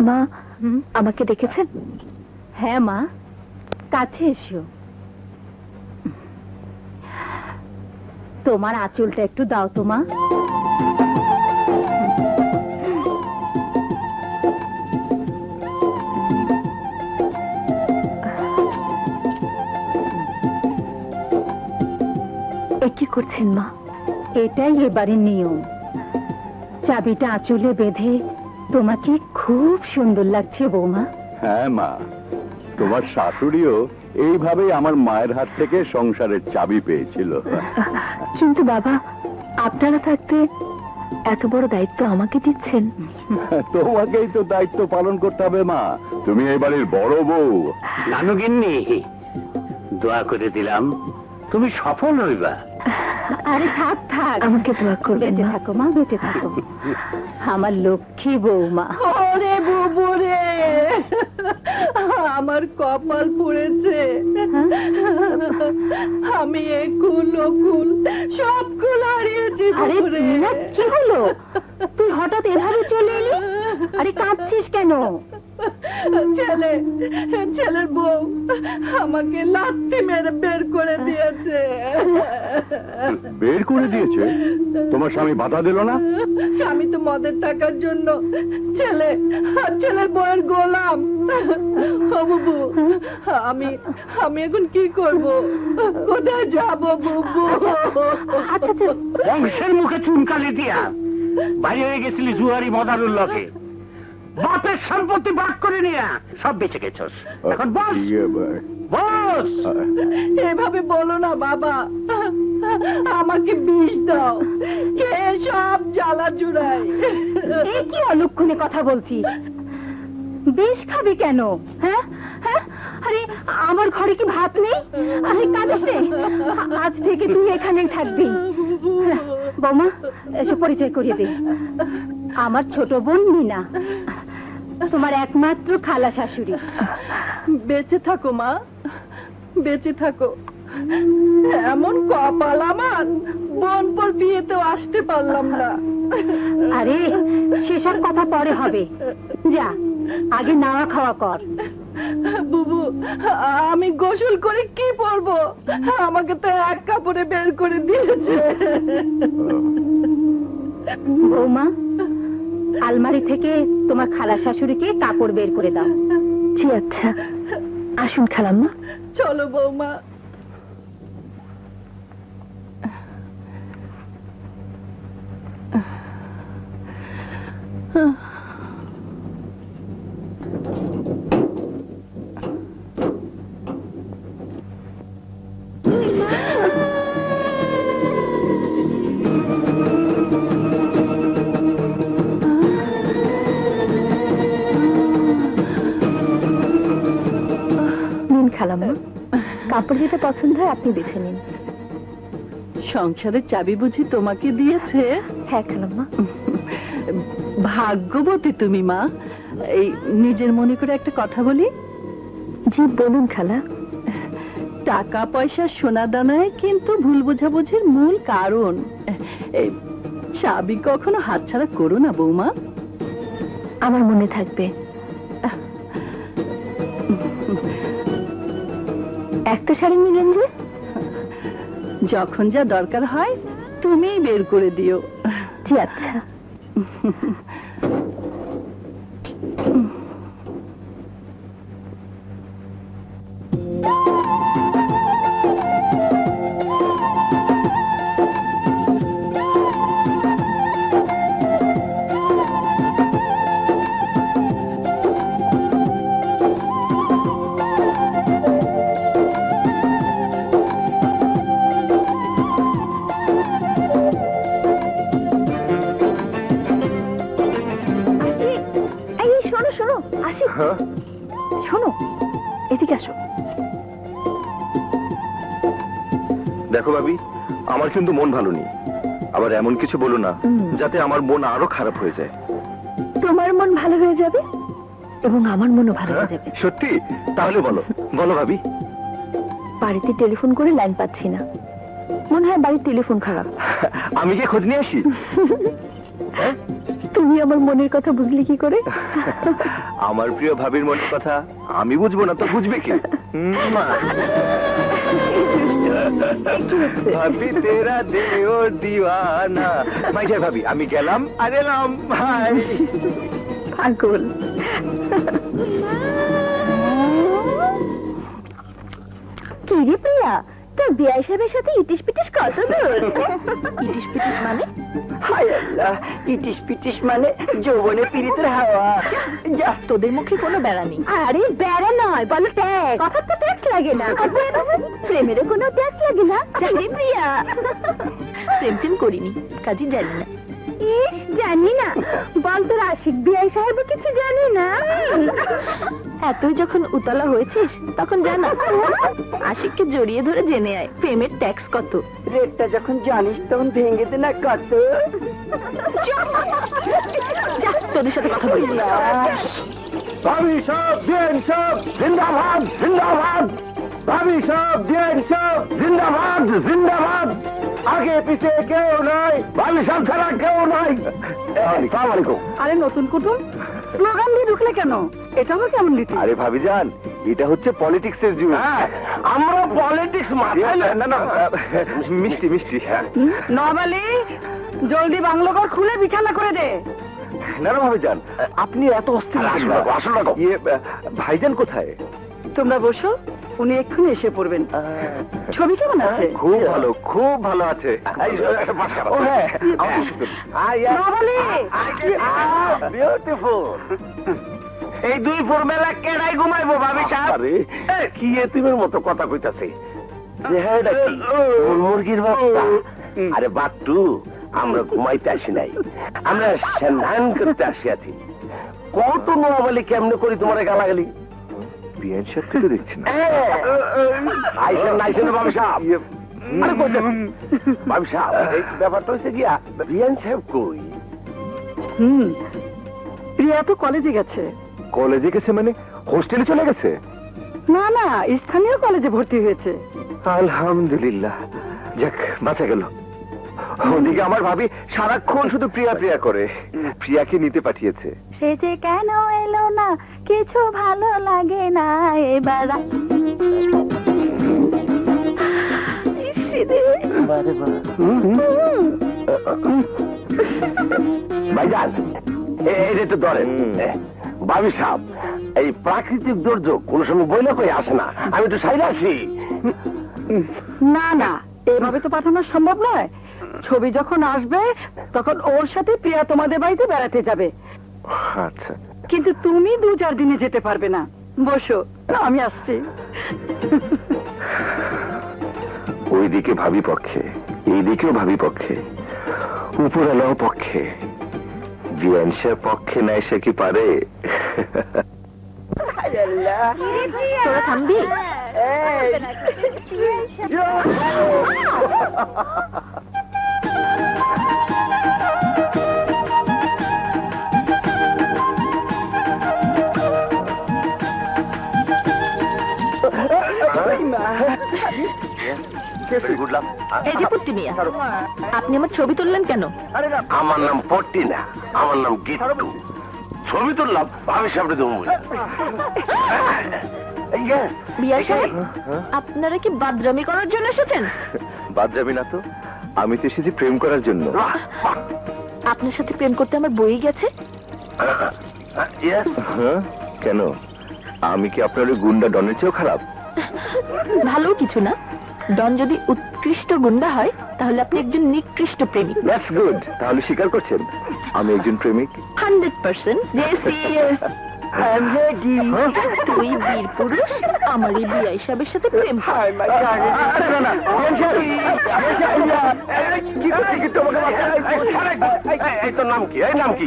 মা, আমাকে দেখেছেন? হ্যাঁ মা, কাছে এসো। তোমার আঁচলটা একটু দাও তো মা। কি করছেন মা? এটাই এবারের নিয়ম। চাবিটা আঁচলে বেঁধে তোমাকে খুব সুন্দর লাগছে বৌমা। হ্যাঁ মা, তোমার শাশুড়িও এইভাবেই আমার মায়ের হাত থেকে সংসারের চাবি পেয়েছিল। কিন্তু বাবা, আপনারা থাকতে এত বড় দায়িত্ব আমাকে দিচ্ছেন। তোমাকেই তো দায়িত্ব পালন করতে হবে মা, তুমি এই বাড়ির বড় বউ। নানু গিন্নি, দোয়া করে দিলাম তুমি সফল হইবা। আরে থাক থাক, আমাকে দোয়া করবেন। বেঁচে থাকো মা, বেঁচে থাকো আমার লক্ষ্মী বৌমা। ওরে বুবু রে, আমার কপাল পুড়েছে। আমি এই কুল ও কুল সব কুল হারিয়েছি। আরে বুবু রে, মিনা, কি হলো? তুই হঠাৎ এভাবে চলে এলি? আরে কাঁদছিস কেন? ছেলের বউ আমাকে লাথি মেরে বের করে দিয়েছে। বের করে দিয়েছে? তোমার স্বামী বাধা দিল না? আমি তো মদের টাকার জন্য ছেলের বউয়ের গোলাম। ও বুবু, আমি এখন কি করব? কোথায় যাব বুবু? বংশের মুখে চুনকালি দিয়া বাইরে হয়ে গেছিলি জুয়ারি মদারুল লকে, বাপের সম্পত্তি ভাগ করে নিয়ে সব বেঁচে গেছস। এখন বস বস। এভাবে বলো না বাবা, আমাকে বিষ দাও, খেয়ে সব জ্বালা জুড়াই। এ কি অলক্ষণে কথা বলছিস? বেশ খাবি কেন? হ্যাঁ হ্যাঁ, আরে আমার ঘরে কি ভাত নেই? আরে কাঁদিস নে, আজ থেকে তুই এখানেই থাকবি। বৌমা, এসে পরিচয় করিয়ে দে। আমার ছোট বোন মিনা, তোমার একমাত্র খালা শাশুড়ি। বেঁচে থাকো মা, বেঁচে থাকো। এমন কপাল আমার, বোনপর বিয়েতেও আসতে পারলাম না। আরে সেসব কথা পরে হবে, যা আগে নাওয়া খাওয়া কর। বুবু, আমি গোসল করে কি পরবো? আমাকে তো এক কাপড়ে বের করে দিয়েছে। বৌমা, আলমারি থেকে তোমার খালা শাশুড়িকে কাপড় বের করে দাও। জি আচ্ছা, আসুন খালাম্মা। চলো বৌমা। খালাম্মা, কাপড় যেটা পছন্দ হয় আপনি বেছে নিন। সংসারের চাবি বুঝি তোমাকে দিয়েছে? হ্যাঁ খালাম্মা। ভাগ্যবতী তুমি মা। এই নিজের মনে করে একটা কথা বলি। জি বলুন খালা। টাকা পয়সা সোনা দানায় কিন্তু ভুল বোঝাবুঝির মূল কারণ। এই চাবি কখনো হাতছাড়া করো না বৌমা। আমার মনে থাকবে। একটা শাড়ি নিলেন যে? যখন যা দরকার হয় তুমিই বের করে দিও। জি আচ্ছা। শোনো, এদিকে আসো। দেখো ভাবি, আমার কিন্তু মন ভালো নেই। আবার এমন কিছু বলো না যাতে আমার মন আরো খারাপ হয়ে যায়। তোমার মন ভালো হয়ে যাবে এবং আমার মনও ভালো হয়ে যাবে। সত্যি? তাহলে বলো বলো ভাবি। বাড়িতে টেলিফোন করে লাইন পাচ্ছি না, মনে হয় বাড়ির টেলিফোন খারাপ। আমি কি খোঁজ নিয়ে আসি? তুমি আমার মনের কথা বুঝলি কি করে? আমার প্রিয় ভাবির মনের কথা আমি বুঝবো না তো বুঝবে কি? ভাবি তেরা দিল ওর দিওয়ানা। মাইজা ভাবি, আমি গেলাম আর এলাম। ভাই পাগল। কি রে প্রিয়া, তোর বিআই সাহেবের সাথে ইটিস পিটিস কত দূর? ইটিস পিটিস মানে? হায় আল্লাহ, ইটিস পিটিস মানে যৌবনে পীড়িতের হাওয়া। যা, তোদের মুখে কোনো বেড়া নেই। আরে বেড়া নয়, বলো ট্যাক্স। কথা তো ট্যাক্স লাগে না। প্রেমেরও কোনো ট্যাক্স লাগে না। জানি প্রিয়া, প্রেম টেম করিনি, কাজই জানি না। ইস, জানি না বল, তোর আশিক বিআই সাহেব কিছু জানি না। এতই যখন উতলা হয়েছিস তখন জানা, আশিককে জড়িয়ে ধরে জেনে আয় প্রেমের ট্যাক্স কত। রেটটা যখন জানিস তখন ভেঙে দে না কত। যা, তোদের সাথে কথা বলি না। ভাবি সব দিন সব জিন্দাবাদ জিন্দাবাদ। ভাবি সব দিন সব জিন্দাবাদ জিন্দাবাদ। আগে পিছে কেউ নাই, ভাবি সাহেব ছাড়া কেউ নাই। আসসালামু আলাইকুম। আরে নতুন কুটুম স্লোগান দিয়ে ঢুকলে কেন? এটাও কেমন নীতি? আরে ভাবি যান, এটা হচ্ছে পলিটিক্সের যুগ। আমরা পলিটিক্স মাথায় না না, মিষ্টি মিষ্টি। নবালি জলদি বাংলো ঘর খুলে বিছানা করে দে। না না ভাবি যান, আপনি এত অস্থির ভাইজান কোথায়? তোমরা বসো, উনি এক্ষুনি এসে পড়বেন। ছবি কেমন আছে? খুব ভালো, খুব ভালো আছে। ও হ্যাঁ, নবালি বিউটিফুল। এই দুই ফর্মেলা কেডাই ঘুমাইবো ভাবি সাহেব? আরে কি এতিমের মতো কথা কইতাছে? চেহারাটা কি মুরগির বাচ্চা? আরে বাট্টু, আমরা ঘুমাইতে আসি নাই, আমরা সন্ধান করতে আসিয়াছি। কত নোয়াবলি কেমনে করি তোমার গালাগালি? বিয়ান সাহেব তো দেখছি না। আইসেন আইসেন বাবু সাহেব। আরে বাবু সাহেব, এই ব্যাপারটা হচ্ছে গিয়া, বিয়ান সাহেব কই? প্রিয়া তো কলেজে গেছে। কলেজে গেছে মানে হোস্টেলে চলে গেছে? না না, স্থানীয় কলেজে ভর্তি হয়েছে। আলহামদুলিল্লাহ, যাক বাঁচা গেল। ওদিকে আমার ভাবি সারাক্ষণ শুধু প্রিয়া প্রিয়া করে, প্রিয়াকে নিতে পাঠিয়েছে। সে যে কেন এলো না, কিছু ভালো লাগে না এবার। ভাইজান এটা তো ধরেন। ভাবি সাহেব, এই প্রাকৃতিক দুর্যোগ কোন সময় বইলে কই আসে না, আমি তো সাইড আসি। না না, এভাবে তো পাঠানো সম্ভব নয়। ছবি যখন আসবে তখন ওর সাথে প্রিয়া তোমাদের বাড়িতে বেড়াতে যাবে। আচ্ছা, কিন্তু তুমি 2-4 দিনে যেতে পারবে না। বসো, আমি আসছি। ওইদিকে ভাবি পক্ষে, এইদিকেও ভাবি পক্ষে, উপরালাও পক্ষে, বিয়ানসার পক্ষে না এসে কি পারে? তোরা থামবি? এই যে পুট্টি মিয়া, আপনি আমার ছবি তুললেন কেন? আমার নাম পট্টি না, আমার নাম গিট্টু। ছবি তুললাম ভাবি সামনে দেবো। বিয়া সাহেব, আপনারা কি বাদরামি করার জন্য এসেছেন? বাদরামি না তো, আমি তো এসেছি প্রেম করার জন্য। আপনার সাথে প্রেম করতে আমার বই গেছে। কেন, আমি কি আপনার ওই গুন্ডা ডনের চেয়েও খারাপ? ভালো কিছু না, ডন যদি উৎকৃষ্ট গুন্ডা হয় তাহলে আপনি একজন নিকৃষ্ট প্রেমিক। That's good. তাহলে স্বীকার করছেন আমি একজন প্রেমিক? 100%। তুই বীর পুরুষ, আমার এই বিয়া হিসাবের সাথে প্রেম কর। তোর নাম কি? এই নাম কি?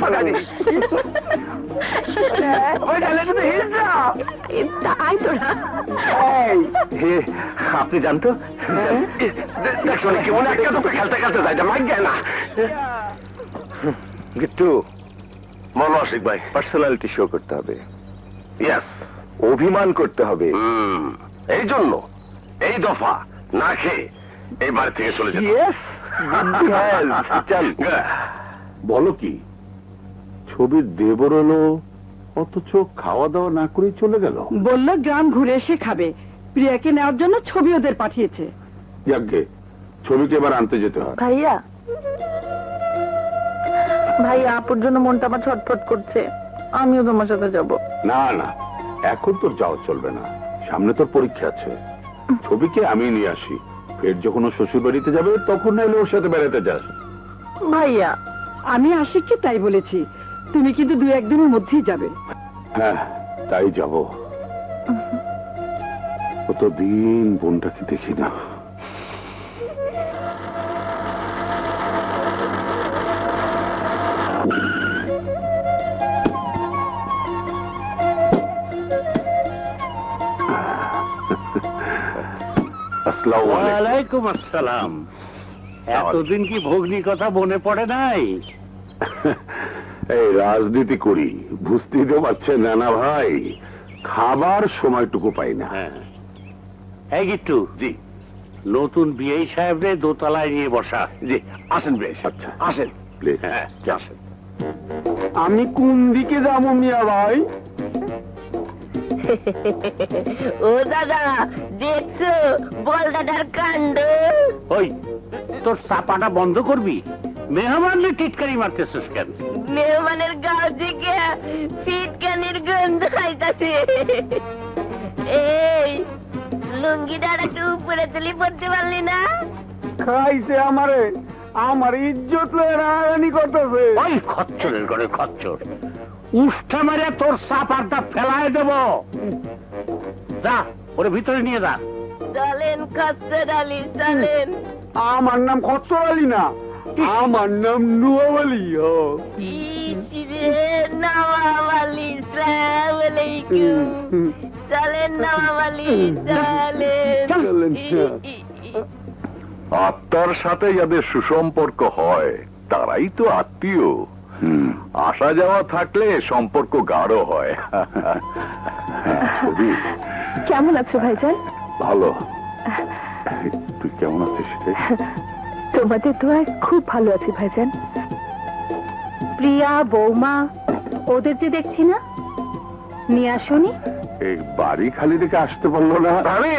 আপনি জানতো দেখো কি মনে একটা তো খেলতে খেলতে যাই না গিট্টু। বলো আশিক ভাই, পার্সোনালিটি শো করতে হবে। ইয়েস, অভিমান করতে হবে। এই জন্য এই দফা না খেয়ে এই বাড়ি থেকে চলে যাবে। বলো কি, ছবির দেবর হলো অথচ খাওয়া দাওয়া না করেই চলে গেল? বললো গ্রাম ঘুরে এসে খাবে, প্রিয়াকে নেওয়ার জন্য ছবি ওদের পাঠিয়েছে। যাকে ছবিকে এবার আনতে যেতে হয়। ভাইয়া, ভাইয়া আপুর জন্য মনটা আমার ছটফট করছে, আমিও তোমার সাথে যাব। না না, এখন তোর যাওয়া চলবে না, সামনে তোর পরীক্ষা আছে। ছবিকে আমি নিয়ে আসি, ফের যখন ও শ্বশুর বাড়িতে যাবে তখন নাইলে ওর সাথে বেড়াতে যাস। ভাইয়া, আমি আশিককে তাই বলেছি, তুমি কিন্তু 2-1 দিনের মধ্যেই যাবে। হ্যাঁ, তাই যাব। কতদিন বোনটাকে দেখি না। ওয়ালাইকুম আসসালাম। এতদিন কি ভগ্নি কথা মনে পড়ে নাই? এই রাজনীতি করি, বুঝতেই তো পারছেন না ভাই, খাবার সময়টুকু পাই না। এই গিট্টু, জি, নতুন বিয়ে সাহেবরে দোতলায় নিয়ে বসা। জি আসেন বেশ। আচ্ছা আসেন প্লিজ হ্যাঁ আসেন। আমি কোন দিকে যাবো মিয়া ভাই? ও দাদা, দেখছো বল দাদার কাণ্ড? ওই তোর চাপাটা বন্ধ করবি? মেহমানরে টিটকারি মারতেছিস কেন? মেহমানের গাও থেকে ফিটকানির গন্ধ আইতাছে। এই লুঙ্গিটার একটু উপরে তুলি পড়তে পারলি না? খাইছে আমারে, আমার ইজ্জত রানি করতেছে। ওই খচ্চরের ঘরে খচ্চর, উষ্ঠা মারে তোর চাপাটা ফেলায় দেব। যা ওরে ভিতরে নিয়ে যা। চলেন খচ্চর আলী, চলেন। আমার নাম খচ্চর আলী না, আমার নাম নওয়াব আলী। নওয়াব আলী, সালাম আলাইকুম। চলেন নওয়াব আলী, চলেন। আত্মার সাথে যাদের সুসম্পর্ক হয় তারাই তো আত্মীয়। আসা যাওয়া থাকলে সম্পর্ক গাঢ় হয়। ছবি কেমন আছো ভাইজান? ভালো। তুই কেমন আছিস রে? তোমাদের দোয়ায় খুব ভালো আছি ভাইজান। প্রিয়া, বৌমা, ওদের যে দেখছি না, নিয়ে আসুনি? এই বাড়ি খালি দেখে আসতে পারলো না। ভাবি,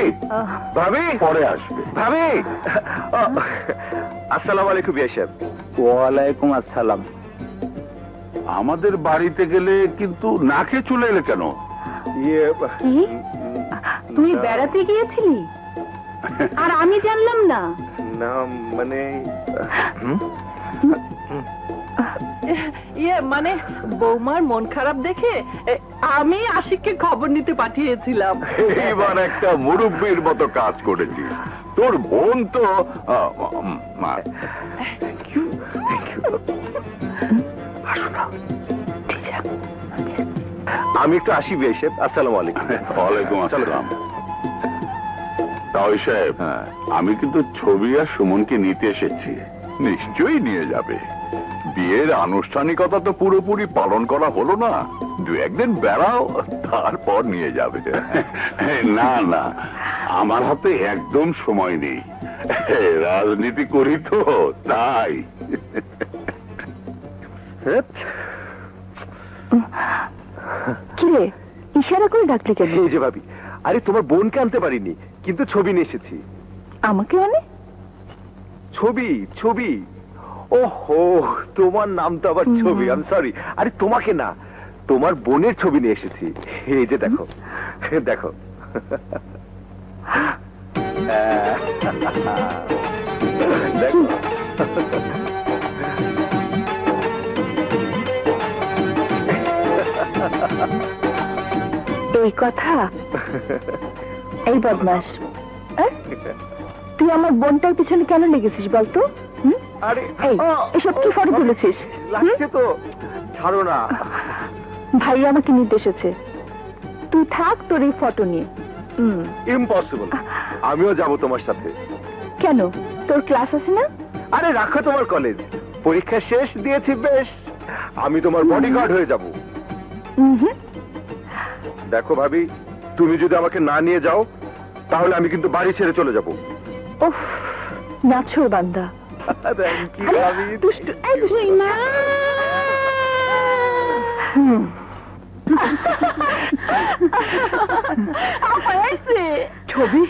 ভাবি, পরে আসবে। ভাবি। আসসালামু আলাইকুম বিয়া সাহেব। ওয়ালাইকুম আসসালাম। আমাদের বাড়িতে গেলে কিন্তু না খেয়ে চলে এলে কেন? কি? তুই বেড়াতে গিয়েছিলি আর আমি জানলাম না? না মানে মানে বৌমার মন খারাপ দেখে আমি আশিককে খবর নিতে পাঠিয়েছিলাম। এইবার একটা মুরব্বীর মতো কাজ করেছি। তোর বোন তো আমি একটু আসি বিয়া সাহেব। আসসালামু আলাইকুম। ওয়ালাইকুম আসসালাম। তাই সাহেব, আমি কিন্তু ছবি আর সুমনকে নিতে এসেছি। নিশ্চয়ই নিয়ে যাবে। বিয়ের আনুষ্ঠানিকতা তো পুরোপুরি পালন করা হলো না, দু একদিন বেড়াও, তারপর নিয়ে যাবে। না না, আমার হাতে একদম সময় নেই, রাজনীতি করি তো তাই। কিরে, ইশারা করে ডাকলি কেন? এই যে ভাবি, আরে তোমার বোনকে আনতে পারিনি, কিন্তু ছবি নিয়ে এসেছি। আমাকে মানে? ছবি, ছবি। ওহো, তোমার নাম তো আবার ছবি। I am sorry. আরে তোমাকে না, তোমার বোনের ছবি নিয়ে এসেছি। এই যে দেখো, দেখো। দেখো। এই কথা? এই বদমাস, তুই আমার বোনটার পিছনে কেন লেগেছিস বলতো? আরে এসব কি ফটো তুলেছিস? লাগছে তো, ছাড়ো না। ভাই আমাকে নির্দেশেছে, তুই থাক তোর এই ফটো নিয়ে। ইম্পসিবল, আমিও যাব তোমার সাথে। কেন, তোর ক্লাস আছে না? আরে রাখো তোমার কলেজ, পরীক্ষা শেষ দিয়েছি বেশ, আমি তোমার বডিগার্ড হয়ে যাব। দেখো ভাবি, তুমি যদি আমাকে না নিয়ে যাও তাহলে আমি কিন্তু বাড়ি ছেড়ে চলে যাব। উফ, নাছোড় বান্দা। দুষ্টু, এই দুষ্টু, মা। ছবি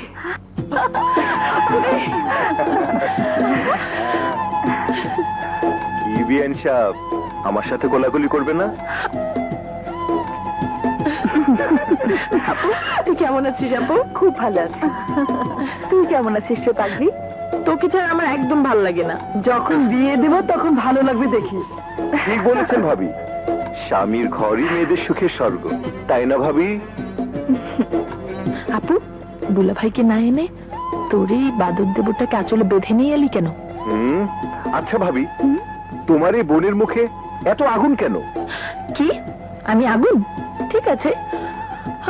কি বিয়ান সাহেব, আমার সাথে গোলাগুলি করবে না? তুই কেমন আছিস আপু? খুব ভালো আছি। তুই কেমন আছিস রে পাগলি? তোকে ছাড়া আমার একদম ভালো লাগে না। যখন বিয়ে দেব তখন ভালো লাগবে দেখিস। ঠিক বলেছেন ভাবি, স্বামীর ঘরই মেয়েদের সুখের স্বর্গ, তাই না ভাবি? আপু, দুলা ভাইকে না এনে তোর এই বাদর দেবটাকে আঁচলে বেঁধে নিয়ে এলি কেন? আচ্ছা ভাবি, তোমার এই বোনের মুখে এত আগুন কেন? কি, আমি আগুন? ঠিক আছে,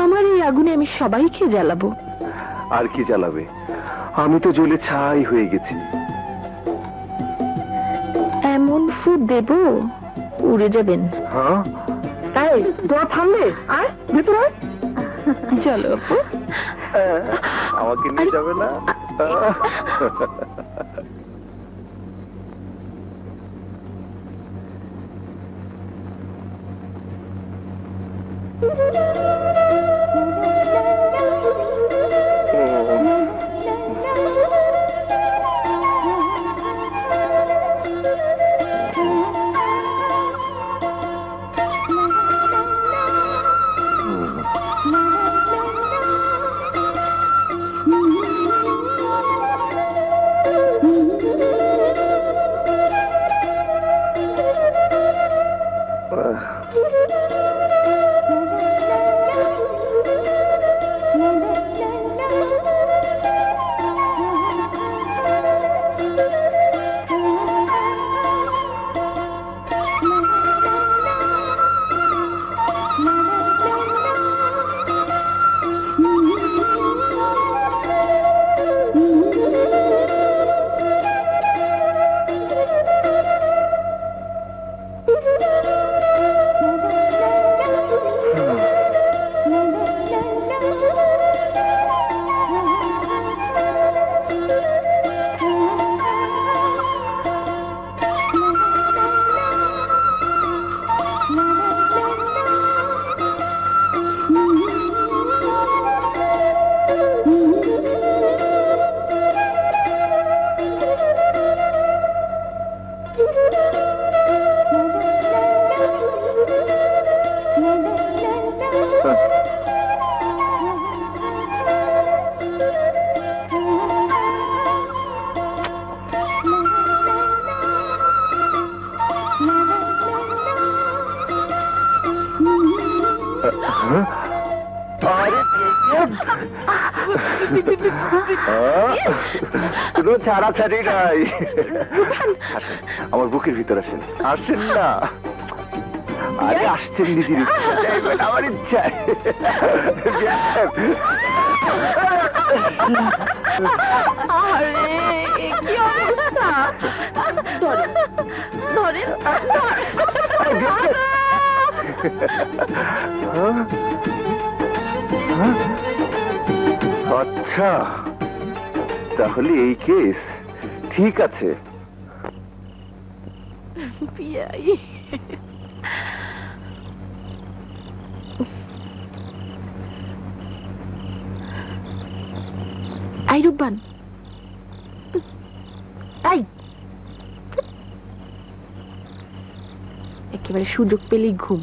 আমার এই আগুনে আমি সবাইকে জ্বালাবো। আর কি জ্বালাবে, আমি তো জ্বলে ছাই হয়ে গেছি। এমন ফু দেব উড়ে যাবেন। হ্যাঁ, তাই তোরা থামবে আর ভিতরে চলো আপু। আমাকে নিয়ে যাবে না? কোনো ছাড়াছাড়ি নাই। আমার বুকের ভিতর আসেন, আসেন না। আরে আসছেন নিজের ইচ্ছা, যাইবেন আমার ইচ্ছায়। কি অবস্থা! ধরেন, ধরেন, আচ্ছা, তাহলে এই কেস ঠিক আছে। বিয়াই আই রূপবান, আই একেবারে সুযোগ পেলেই ঘুম।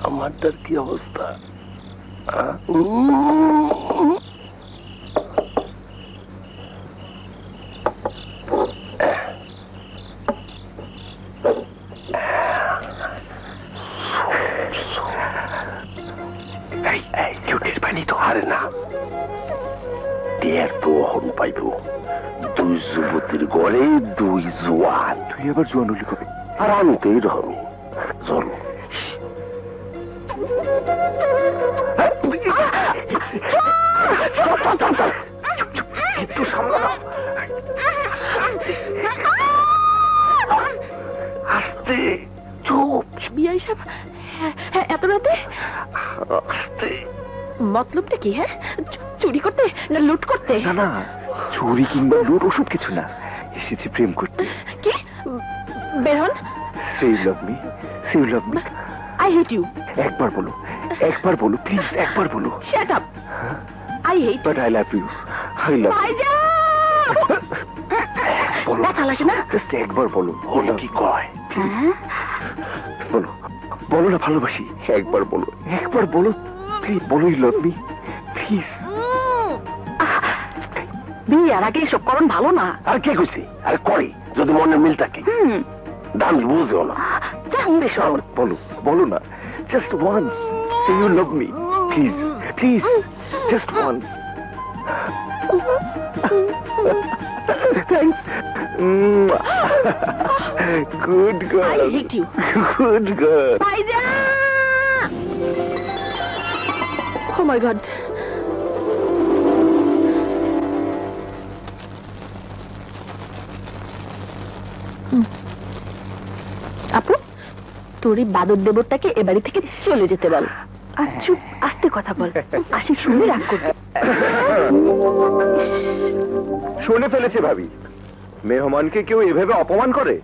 আমারটার কি অবস্থা? চুটির পানি তো হারে না, টের তো অহন পাইব। দুই যুবতীর গড়ে দুই জোয়ান। তুই আবার জোয়ান হলি কবে? আর আমি তো এইরকমই জন্ম। একটু সামলানো, আস্তে, চুপ। বিয়াই সাহেব, এত রাতে? আস্তে। মতলবটা কি? হ্যাঁ, চুরি করতে না লুট করতে? না না, চুরি কিংবা লুট ওসব কিছু না, এসেছি প্রেম করতে। কি? বের হন। সেই লাভ মি, সেই love me. I hate you. একবার বলো, একবার বলো প্লিজ, একবার বলো। Shut up. I hate but I love you, I love you. বলো, ব্যথা লাগে না? জাস্ট একবার বলো। বলো কি কয়, বলো, বলো না ভালোবাসি। একবার বলো, একবার বলো প্লিজ, বলো ইউ লাভ মি প্লিজ। বিয়ার আগে এসব করণ ভালো না। আর কে কইছে? আর করে যদি মনের মিল থাকে। দামি বুঝেও না। বলো, বলো না, just once say you love me please, please, just once. Thanks. Good girl, I hate you. Good girl. Oh my God. আপু, তোর এই বাদর দেবরটাকে এ বাড়ি থেকে চলে যেতে বল। আর চুপ, আস্তে কথা বল, আশিক শুনে রাগ করবে। শুনে ফেলেছে ভাবি, মেহমানকে কেউ এভাবে অপমান করে?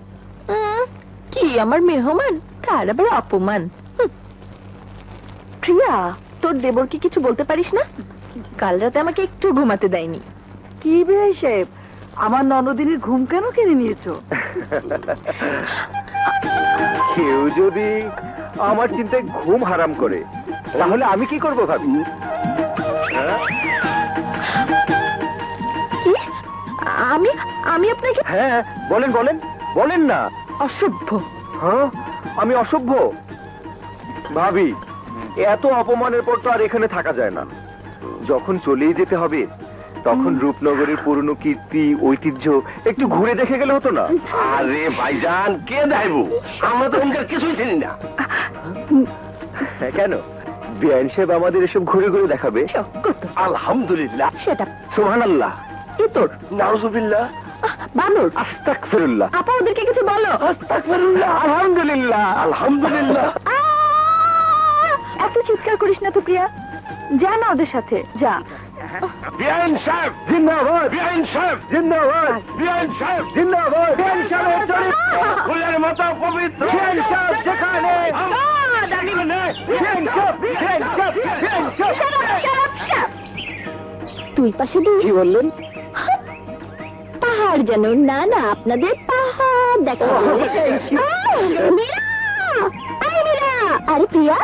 কি আমার মেহমান, তার আবার অপমান? প্রিয়া, তোর দেবরকে কিছু বলতে পারিস না? কাল রাতে আমাকে একটু ঘুমাতে দেয়নি। কি বেআই সাহেব, আমার ননদিনীর ঘুম কেন কেড়ে নিয়েছো? কেউ যদি আমার চিন্তায় ঘুম হারাম করে তাহলে আমি কি করব ভাবি? কি? আমি আমি আপনাকে? হ্যাঁ, বলেন বলেন বলেন না। অসভ্য। হ্যাঁ, আমি অসভ্য? ভাবি, এত অপমানের পর তো আর এখানে থাকা যায় না। যখন চলেই যেতে হবে তখন রূপনগরের পুরনো কীর্তি ঐতিহ্য একটু ঘুরে দেখে গেলে হতো না? আরে ভাইজান, কে দেখাইবো? আমরা তো এখানকার কিছুই চিনি না। হ্যাঁ, কেন? বিআইন সাহেব আমাদের এসব ঘুরে ঘুরে দেখাবে। আলহামদুলিল্লাহ, সেটা সুবহানাল্লাহ, কি তোর? নাউজুবিল্লাহ, বানর। আস্তাগফিরুল্লাহ, আপা, ওদেরকে কিছু বলো। আস্তাগফিরুল্লাহ, আলহামদুলিল্লাহ, আলহামদুলিল্লাহ। এত চিৎকার করিস না তো প্রিয়া, যা না ওদের সাথে, যা। বিআইন সাহেব জিন্দাবাদ, বিআইন সাহেব জিন্দাবাদ, বিআইন সাহেব জিন্দাবাদ, বিআইন সাহেবের চরিত্র ফুলের মতো পবিত্র, বিআইন সাহেব যেখানে তুই পাশে দিই। কি বললেন? পাহাড় যেন না, না আপনাদের পাহাড় দেখা। আরে প্রিয়া,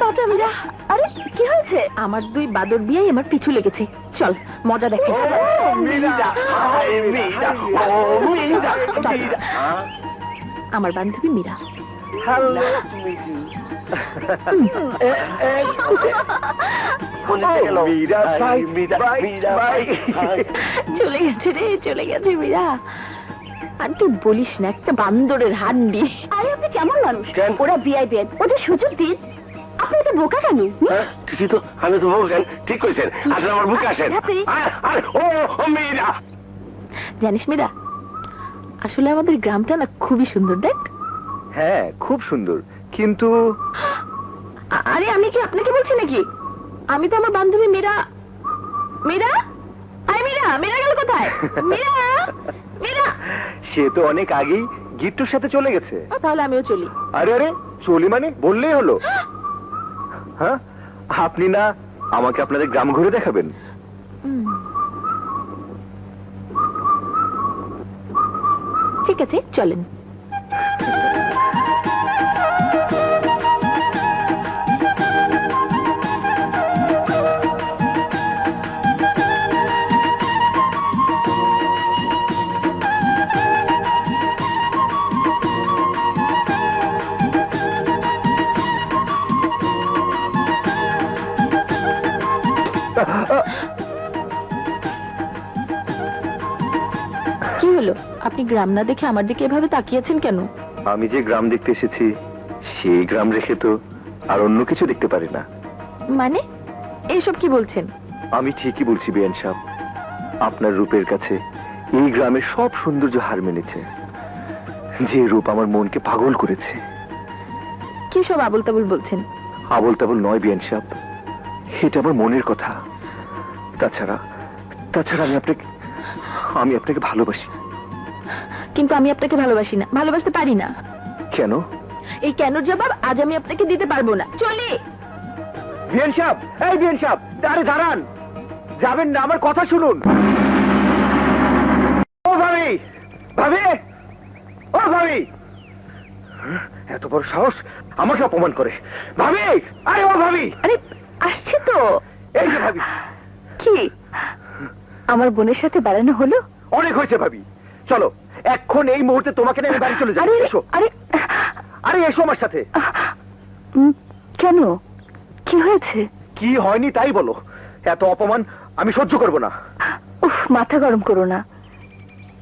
বাঁচা মীরা। আরে কি হয়েছে? আমার দুই বাদর বিয়ে আমার পিছু লেগেছে, চল মজা দেখে। আমার বান্ধবী মীরা। চলে গেছে রে, চলে গেছে মীরা। আর তুই বলিস না, একটা বান্দরের হান্ডি। আরে আপনি কেমন মানুষ? ওরা বিয়ে বিয়ে, ওদের সুযোগ দিন। আপনি তো বোকা কেন? ঠিকই তো, আমি তো বলছেন, ঠিক কইছেন। আসলে আমার বুকে আসেন। ও মীরা, জানিস মীরা, আসলে আমাদের গ্রামটা না খুবই সুন্দর, দেখ। হ্যাঁ, খুব সুন্দর, কিন্তু আরে আমি কি আপনাকে বলছি নাকি? আমি তো আমার বান্ধবী মীরা। মীরা, আরে মীরা, মীরা গেল কোথায়? মীরা, মীরা। সে তো অনেক আগেই গিট্টুর সাথে চলে গেছে। তাহলে আমিও চলি। আরে আরে, চলি মানে? বললেই হলো। হ্যাঁ, আপনি না আমাকে আপনাদের গ্রাম ঘুরে দেখাবেন? ঠিক আছে, চলেন। কি হলো? আপনি গ্রাম না দেখে আমার দিকে এভাবে তাকিয়েছেন কেন? আমি যে গ্রাম দেখতে এসেছি সেই গ্রাম রেখে তো আর অন্য কিছু দেখতে পারি না। মানে এইসব কি বলছেন? আমি ঠিকই বলছি বিআইন সাহেব, আপনার রূপের কাছে এই গ্রামের সব সৌন্দর্য হার মেনেছে। যে রূপ আমার মনকে পাগল করেছে। কি সব আবল তাবল বলছেন? আবল তাবল নয় বিআইন সাহেব, এটা আমার মনের কথা। তাছাড়া আমি আপনাকে ভালোবাসি। কিন্তু আমি আপনাকে ভালোবাসি না, ভালোবাসতে পারি না। কেন? এই কেনর জবাব আজ আমি আপনাকে দিতে পারবো না। চলি। বিআইন সাহেব, এই বিআইন সাহেব, আরে দাঁড়ান, যাবেন না, আমার কথা শুনুন। ও ভাবি, ভাবি, ও ভাবি, এত বড় সাহস, আমাকে অপমান করে। ভাবি, আরে ও ভাবি। আরে আসছে তো। এই যে ভাবি। কি আমার বোনের সাথে বেড়ানো হলো? অনেক হয়েছে ভাবি, চলো এখন এই মুহূর্তে তোমাকে নিয়ে আমি বাড়ি চলে যাই। এসো। আরে আরে এসো আমার সাথে। কেন? কি হয়েছে? কি হয়নি তাই বলো। এত অপমান আমি সহ্য করব না। উফ, মাথা গরম করো না।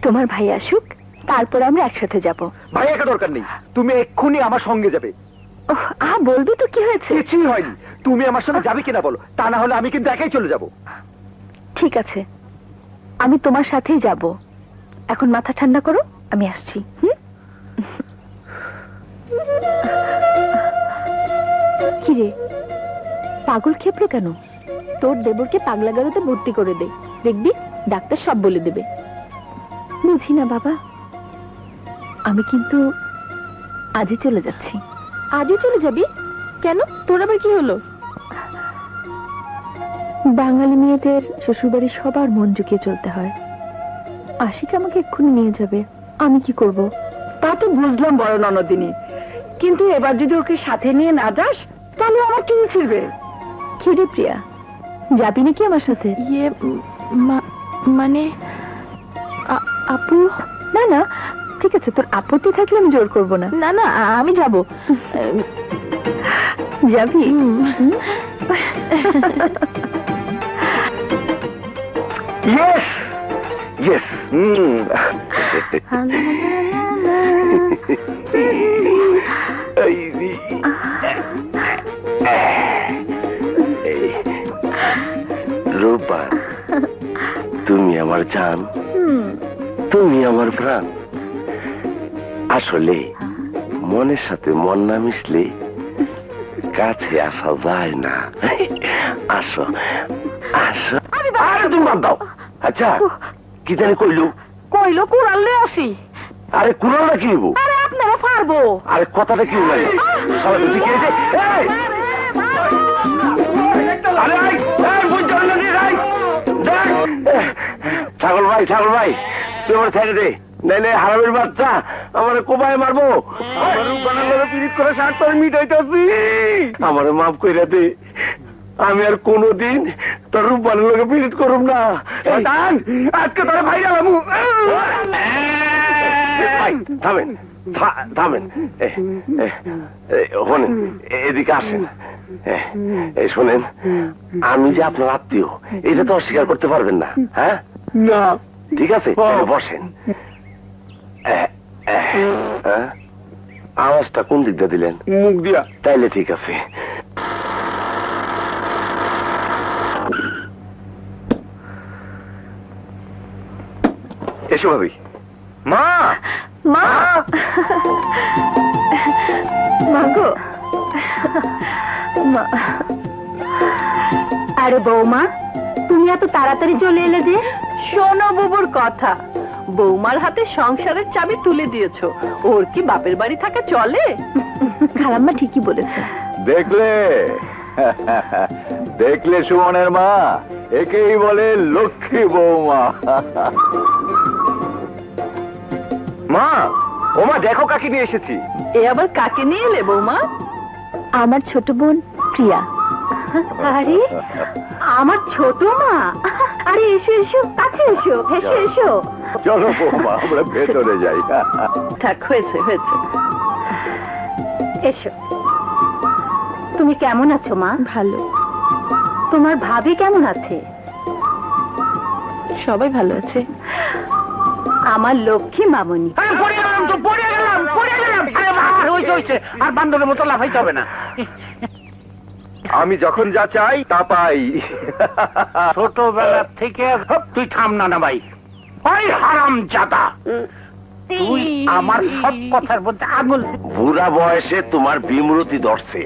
তোমার ভাই আসুক, তারপর আমরা একসাথে যাব। ভাইয়াকে দরকার নেই, তুমি এক্ষুনি আমার সঙ্গে যাবে। বলবি তো কি হয়েছে? কিছুই হয়নি, তুমি আমার সঙ্গে যাবে কিনা বলো, তা না হলে আমি কিন্তু একাই চলে যাব। ঠিক আছে, আমি তোমার সাথেই যাব। এখন মাথা ঠান্ডা করো, আমি আসছি। কিরে পাগল খেপলো কেন? তোর দেবরকে পাগলাগারোতে ভর্তি করে দে, দেখবি ডাক্তার সব বলে দেবে। বুঝি না বাবা, আমি কিন্তু আজই চলে যাচ্ছি। আজই চলে যাবি কেন? তোর আবার কি হলো? বাঙালি মেয়েদের শ্বশুরবাড়ি সবার মন ঝুঁকিয়ে চলতে হয়। আশিক আমাকে এক্ষুনি নিয়ে যাবে, আমি কি করব? তা তো বুঝলাম বড় ননদিনী, কিন্তু এবার যদি ওকে সাথে নিয়ে না যাস তাহলে আমার কি ছিড়বে? কি রে প্রিয়া, যাবি নাকি আমার সাথে? ইয়ে মানে আপু। না না ঠিক আছে, তোর আপত্তি থাকলে আমি জোর করব না। না না আমি যাব। যাবি? Yes yes. রূপা, তুমি আমার জান, তুমি আমার প্রাণ। আসলে মনের সাথে মন না মিশলে কাছে আসা যায় না। আসো আসো। আরে তুমি বাদ দাও। আচ্ছা কি জানি কইলো কুড়ালে আসি। আরে কুড়ালটা কি হইব? আরে আপনারা পারবো। আরে কথাটা কি হলো? সবাই বুঝি কি হয়েছে? ছাগল ভাই তুই আমার ছেড়ে দে, নাইলে হারামের বাচ্চা আমার কোপায় মারবো। আমারে মাফ কইরা দে, আমি আর কোনদিন তোর রূপবানের লোকে পীড়িত করুম না। আজকে তোর ভাই থামেন থামেন, শোনেন এদিকে আসেন। শোনেন, আমি যে আপনার আত্মীয় এটা তো অস্বীকার করতে পারবেন না। হ্যাঁ না ঠিক আছে, বসেন। আওয়াজটা কোন দিক দিয়ে দিলেন? মুখ দিয়া। তাইলে ঠিক আছে। এসো ভাবি। মা মা মাগো। আরে বৌমা, তুমি এত তাড়াতাড়ি চলে এলে যে? শোনো বুবুর কথা, বৌমার হাতে সংসারের চাবি তুলে দিয়েছো, ওর কি বাপের বাড়ি থাকে চলে? খালাম্মা ঠিকই বলেছে। দেখলে দেখলে সুমনের মা, একেই বলে লক্ষ্মী বৌমা। মা, ও মা দেখো কাকে নিয়ে এসেছি। এ আবার কাকে নিয়ে এলে বৌমা? আমার ছোট বোন প্রিয়া। আরে আমার ছোট মা, আরে এসো এসো, কাছে এসো, এসো এসো। চলো বৌমা আমরা ভেতরে যাই। থাক, হয়েছে হয়েছে। এসো। তুমি কেমন আছো মা? ভালো। তোমার ভাবি কেমন আছে? সবাই ভালো আছে। আমার লক্ষ্মী মামনি। আর বান্ধবের মতো লাফাইতে হবে না। আমি যখন যা চাই তা পাই। ছোটবেলা থেকে তুই থাম না ভাই। ওই হারাম জাদা, তুই আমার সব কথার মধ্যে আঙুল। বুড়া বয়সে তোমার বিমূর্তি ধরছে।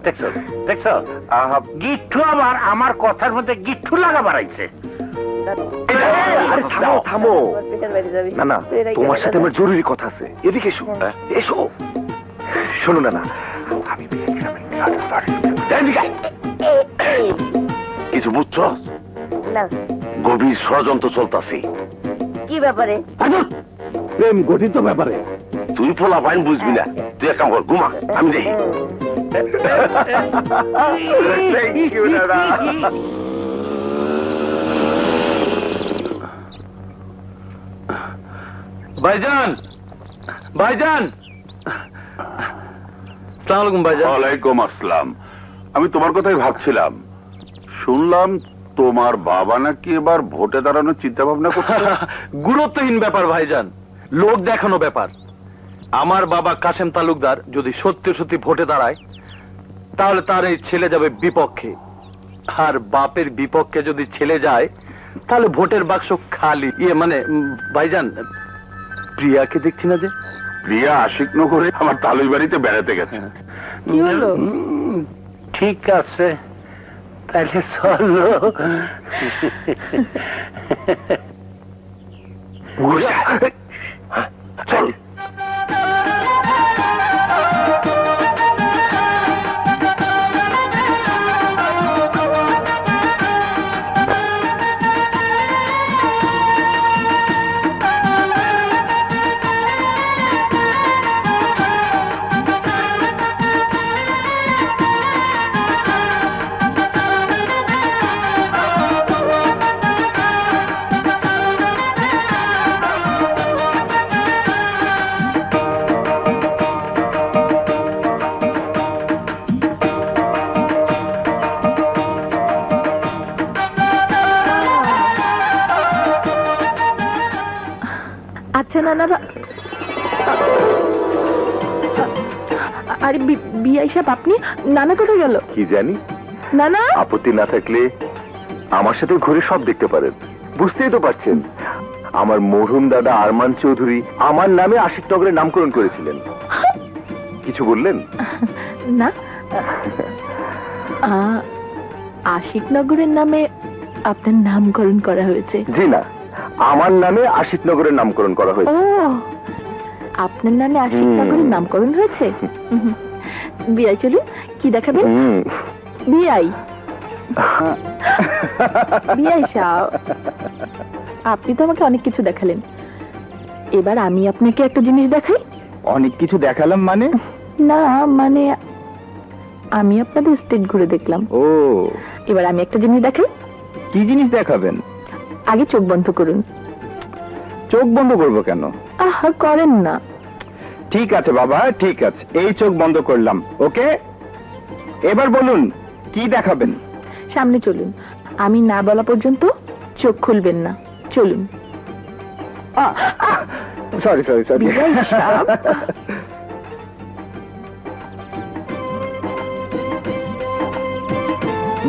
দেখছো দেখছো, গিট্টু আবার আমার কথার মধ্যে গিট্টু লাগা বাড়াইছে। থামো থামো। না না, তোমার সাথে আমার জরুরি কথা আছে, এদিকে এসো। এসো। শোনো না না, আমি কিছু বুঝছো? গভীর ষড়যন্ত্র চলতেছে। কি ব্যাপারে? প্রেম গঠিত ব্যাপারে। তুই পোলা পাইন বুঝবি না, তুই এক কাম কর, ঘুমা, আমি দেখি। ভাইজান, ভাইজান। আসসালামু আলাইকুম ভাইজান। ওয়ালাইকুম আসসালাম। আমি তোমার কথাই ভাবছিলাম, শুনলাম তোমার বাবা নাকি এবার ভোটে দাঁড়ানোর চিন্তা ভাবনা করছে। গুরুত্বহীন ব্যাপার ভাইজান, লোক দেখানো ব্যাপার। আমার বাবা কাশেম তালুকদার যদি সত্যি সত্যি ভোটে দাঁড়ায়, তাহলে তার এই ছেলে যাবে বিপক্ষে। আর বাপের বিপক্ষে যদি ছেলে যায়, তাহলে ভোটের বাক্স খালি। মানে ভাইজান, প্রিয়াকে দেখছি না যে? প্রিয়া আশিক নগরে আমার তালুই বাড়িতে বেড়াতে গেছে। কি হলো? ঠিক আছে, তাহলে চলো। চল। আচ্ছা নানা আরে বিআই সাহেব, আপনি? নানা কোথায় গেল? কি জানি, নানা আপত্তি না থাকলে আমার সাথে ঘুরে সব দেখতে পারেন। বুঝতেই তো পারছেন, আমার মরহুম দাদা আরমান চৌধুরী আমার নামে আশিকনগরের নামকরণ করেছিলেন। কিছু বললেন? না, আশিকনগরের নামে আপনার নামকরণ করা হয়েছে? জি না, আমার নামে আশিকনগরের নামকরণ করা হয়েছে। ও, আপনার নামে আশিকনগরের নামকরণ হয়েছে? বিআই চলুন, কি দেখাবেন? বিআই বিআই সাহেব, আপনি তো আমাকে অনেক কিছু দেখালেন, এবার আমি আপনাকে একটা জিনিস দেখাই। অনেক কিছু দেখালাম মানে? না মানে আমি আপনাদের স্টেট ঘুরে দেখলাম। ও, এবার আমি একটা জিনিস দেখাই। কি জিনিস দেখাবেন? আগে চোখ বন্ধ করুন। চোখ বন্ধ করবো কেন? আহা, করেন না। ঠিক আছে বাবা, ঠিক আছে, এই চোখ বন্ধ করলাম। ওকে, এবার বলুন কি দেখাবেন? সামনে চলুন, আমি না বলা পর্যন্ত চোখ খুলবেন না। চলুন। Sorry sorry sorry. বিআই সাহেব।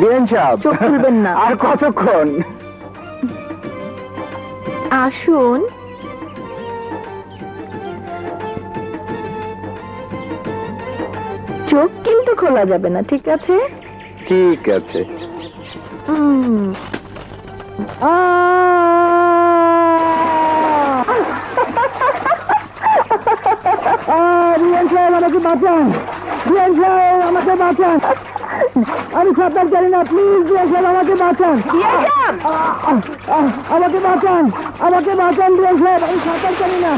বিআই সাহেব, চোখ খুলবেন না। আর কতক্ষণ? আসুন। চোখ কিন্তু খোলা যাবে না, ঠিক আছে? ঠিক আছে। বিআই সাহেব, আমাকে বাঁচান! বিআই সাহেব, আমাকে বাঁচান! আমি সাঁতার জানি না, প্লিজ বিআই সাহেব, আমাকে বাঁচান! আমাকে বাঁচান, আমাকে বাঁচান বিআই সাহেব, আমি সাঁতার জানি না।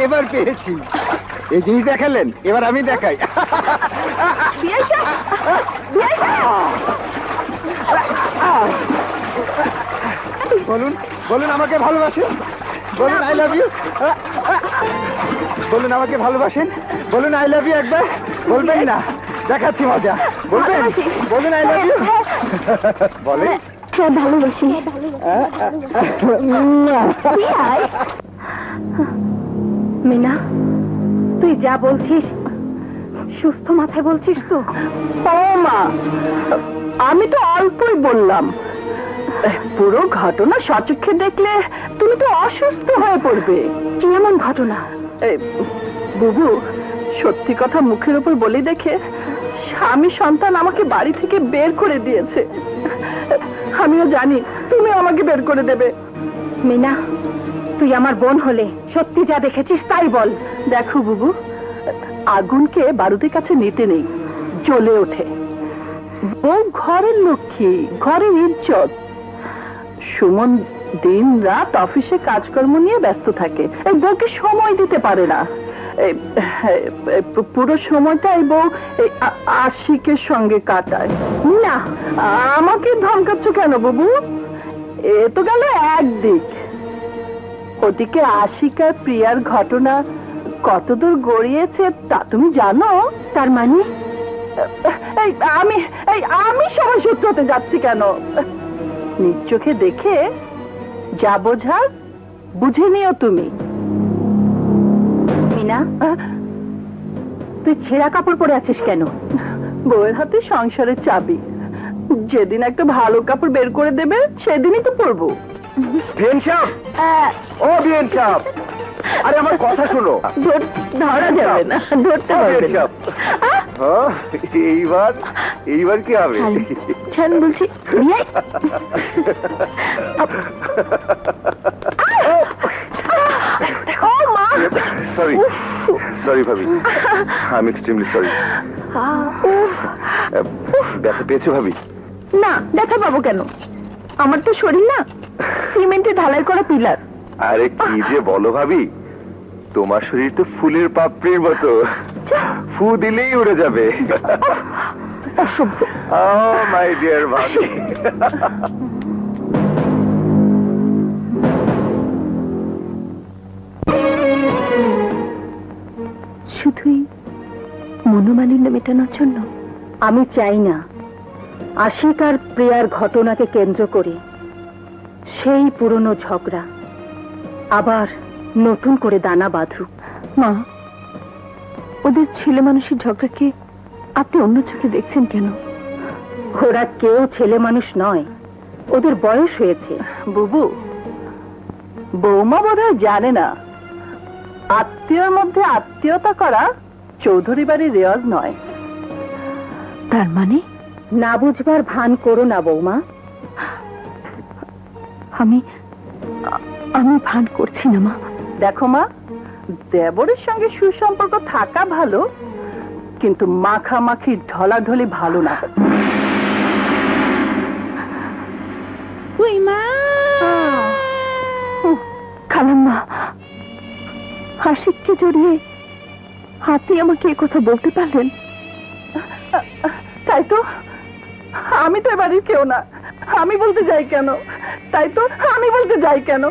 এবার পেয়েছি। এই জিনিস দেখালেন, এবার আমি দেখাই। বিআই সাহেব, বিআই সাহেব। বলুন, বলুন আমাকে ভালোবাসেন, বলুন আই লাভ ইউ, বলুন আমাকে ভালোবাসেন, বলুন আই লাভ ইউ একবার, বলবেন না? দেখাচ্ছি মজা, বলবেন? বলুন আই লাভ ইউ, বলেন। হ্যাঁ, ভালোবাসি। মিনা, তুই যা বলছিস সুস্থ মাথায় বলছিস তো? ও মা, আমি তো অল্পই বললাম, পুরো ঘটনা সচক্ষে দেখলে তুমি তো অসুস্থ হয়ে পড়বে। কি এমন ঘটনা? বুবু, সত্যি কথা মুখের উপর বলি দেখে স্বামী সন্তান আমাকে বাড়ি থেকে বের করে দিয়েছে। আমিও জানি তুমি আমাকে বের করে দেবে। মিনা, তুই আমার বোন হলে সত্যি যা দেখেছিস তাই বল। দেখো বুবু, আগুনকে বারুদের কাছে নিতে নেই, জ্বলে ওঠে। বউ ঘরের লক্ষ্মী, ঘরের ইজ্জত। সুমন দিন রাত অফিসে কাজকর্ম নিয়ে ব্যস্ত থাকে, এই বউকে সময় দিতে পারে না। পুরো সময়টা এই বউ আশিকের সঙ্গে কাটায়। না, আমাকে ধমকাচ্ছ কেন বাবু? এ তো গেল একদিক, ওদিকে আশিক আর প্রিয়ার ঘটনা কতদূর গড়িয়েছে তা তুমি জানো? তার মানে আমি সবাই সূত্র হতে যাচ্ছি কেন? নিজ চোখে দেখে যা বোঝার বুঝে নিও তুমি। মিনা, তুই ছেঁড়া কাপড় পরে আছিস কেন? বউয়ের হাতে সংসারের চাবি, যেদিন একটা ভালো কাপড় বের করে দেবে সেদিনই তো পরবো। বিএন সাহেব, ও বিএন সাহেব, আরে আমার কথা শোনো। ধরা যাবে না, ধরতে পারবে না। এইবার এইবার কি হবে? ছাড় বলছি। সরি সরি ভাবি, আই এম এক্সট্রিমলি সরি। ব্যথা পেয়েছো ভাবি? না, ব্যথা পাবো কেন? আমার তো শরীর না সিমেন্টে ঢালাই করা পিলার। আরে কি যে বলো ভাবি, তোমার শরীর তো ফুলের পাপড়ির মতো, ফু দিলেই উড়ে যাবে। ও মাই ডিয়ার ভাবি। শুধুই মনোমালিন্য মেটানোর জন্য? আমি চাই না আশিক আর প্রিয়ার ঘটনাকে কেন্দ্র করে সেই পুরনো ঝগড়া আবার নতুন করে দানা বাঁধুক। মা, ওদের ছেলে মানুষের ঝগড়াকে আপনি অন্য চোখে দেখছেন কেন? ওরা কেউ ছেলে মানুষ নয়, ওদের বয়স হয়েছে। বুবু, বৌমা বোধহয় জানে না আত্মীয়র মধ্যে আত্মীয়তা করা চৌধুরী বাড়ির রেওয়াজ নয়। তার মানে? না বুঝবার ভান করো না বৌমা। আমি ভান করছি না মা। দেখো মা, দেবরের সঙ্গে সুসম্পর্ক থাকা ভালো, কিন্তু মাখামাখি ঢলাঢলি ভালো না। খালাম্মা, আশিককে জড়িয়ে আপনি আমাকে এ কথা বলতে পারলেন? তাই তো, আমি তো এবারের কেউ না, আমি বলতে যাই কেন? তাই তো, আমি বলতে যাই কেন?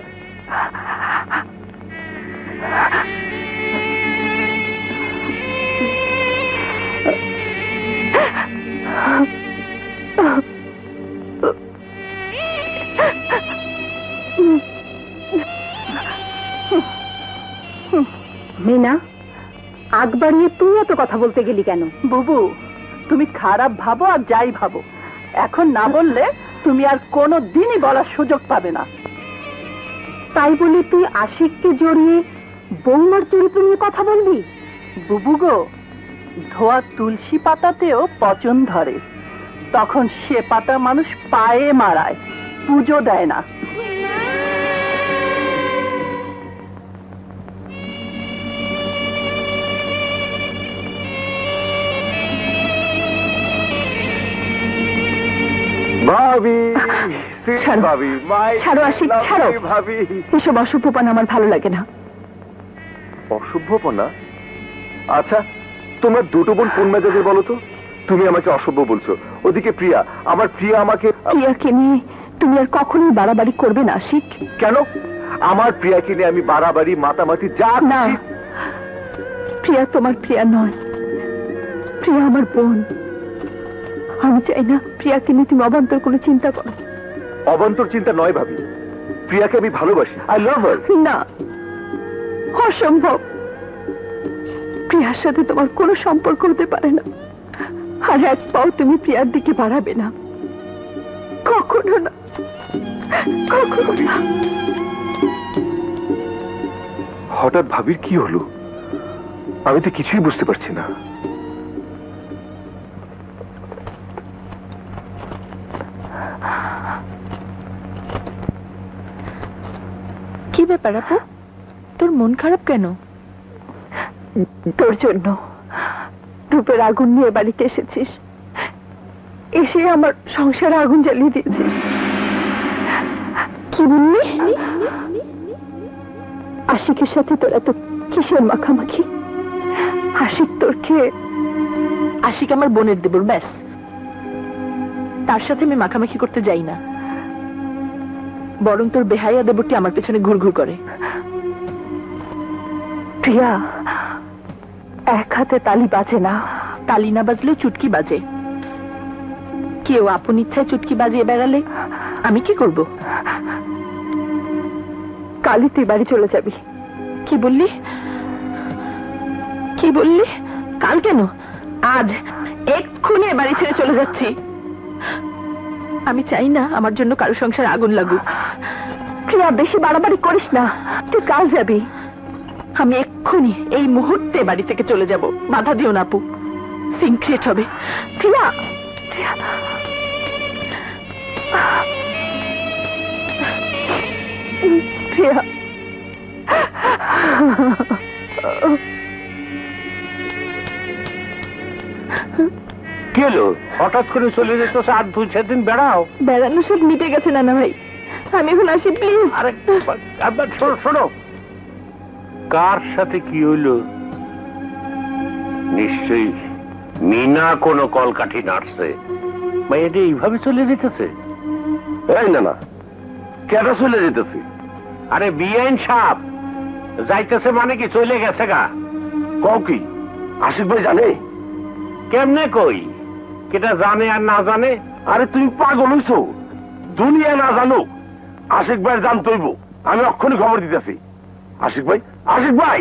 মিনা, আগ বাড়িয়ে তুই এত কথা বলতে গেলি কেন? বুবু, তুমি খারাপ ভাবো আর যাই ভাবো, এখন না বললে তুমি আর কোনো দিনই বলার সুযোগ পাবে না। তাই বলে তুই আশিককে জড়িয়ে বৌমার চরিত্র নিয়ে কথা বলবি? বুবু গো, ধোয়া তুলসী পাতাতেও পচন ধরে, তখন সে পাতা মানুষ পায়ে মারায়, পুজো দেয় না। ভাবি, ছাড়ো। ভাবি, মাই ছাড়ো আশিক, ছাড়ো। ভাবি, এসব অসভ্যপনা আমার ভালো লাগে না। অসভ্যপনা? আচ্ছা, তোমার দুটো বোন কোন মেজাজের বলো তো? তুমি আমাকে অসভ্য বলছো, ওদিকে প্রিয়া, আমার প্রিয়া আমাকে। প্রিয়াকে নিয়ে তুমি আর কখনোই বাড়াবাড়ি করবে না আশিক। কেন? আমার প্রিয়াকে নিয়ে আমি বাড়াবাড়ি মাতামাতি যা না, খুশি। প্রিয়া তোমার প্রিয়া নয়, প্রিয়া আমার বোন। আমি চাই না প্রিয়াকে নিয়ে তুমি অবান্তর কোনো চিন্তা করো। অবান্তর চিন্তা নয় ভাবি, প্রিয়াকে আমি ভালোবাসি, আই লাভ হার। না, অসম্ভব। প্রিয়ার সাথে তোমার কোনো সম্পর্ক হতে পারে না, আর এক পাও তুমি প্রিয়ার দিকে বাড়াবে না, কখনো না, কখনো না। হঠাৎ ভাবির কি হলো? আমি তো কিছুই বুঝতে পারছি না। কি ব্যাপার আপু, তোর মন খারাপ কেন? তোর জন্য রূপের আগুন নিয়ে বাড়িতে এসেছিস, এসে আমার সংসারে আগুন জ্বালিয়ে দিয়েছিস। কি বললি? আশিকের সাথে তোর এত কিসের মাখামাখি? আশিক তোর খেয়ে? আশিক আমার বোনের দেবর, ব্যাস। তার সাথে আমি মাখামাখি করতে যাই না, বরং তোর বেহাইয়া দেবরটি আমার পেছনে ঘুরঘুর করে। প্রিয়া, এক হাতে তালি বাজে না। তালি না বাজলেও চুটকি বাজে। কেউ আপন ইচ্ছায় চুটকি বাজিয়ে বেড়ালে আমি কি করব? কালই তুই বাড়ি চলে যাবি। কি বললি? কি বললি? কাল কেন? আজ, এক্ষুনি বাড়ি ছেড়ে চলে যাচ্ছি। আমি চাই না আমার জন্য কারো সংসারে আগুন লাগুক। প্রিয়া, বেশি বাড়াবাড়ি করিস না, তুই কাল যাবি। আমি এক্ষুনি এই মুহূর্তে বাড়ি থেকে চলে যাব। বাধা দিও না আপু, সিন ক্রিয়েট হবে। প্রিয়া, প্রিয়া, প্রিয়া, কি হলো? হঠাৎ করে চলে যেত, আর 2-4 দিন বেড়াও। বেড়ানো সব মিটে গেছে নানা ভাই, আমি এখন আসি প্লিজ। আরে একবার শোনো শোনো, কার সাথে কি হইলো? নিশ্চয়ই মিনা কোনো কলকাঠি নাড়ছে। মেয়েটা এইভাবে চলে যেতেছে? এই না না, কেটা চলে যেতেছি? আরে বিআইন সাহেব যাইতেছে মানে কি চলে গেছে গা? কও কি? আশিক ভাই জানে? কেমনে কই, কেটা জানে আর না জানে? আরে তুমি পাগল হইছো? দুনিয়া না জানো, আশিক ভাই জানতইব। আমি অক্ষণই খবর দিতেছি। আশিক ভাই, আশিক ভাই!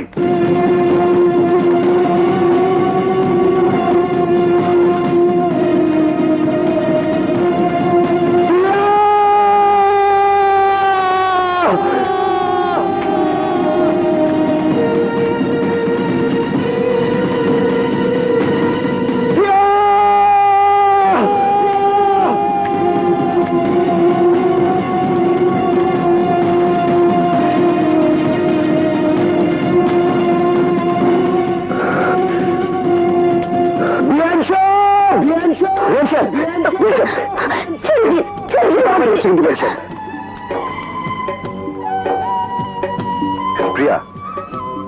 প্রিয়া,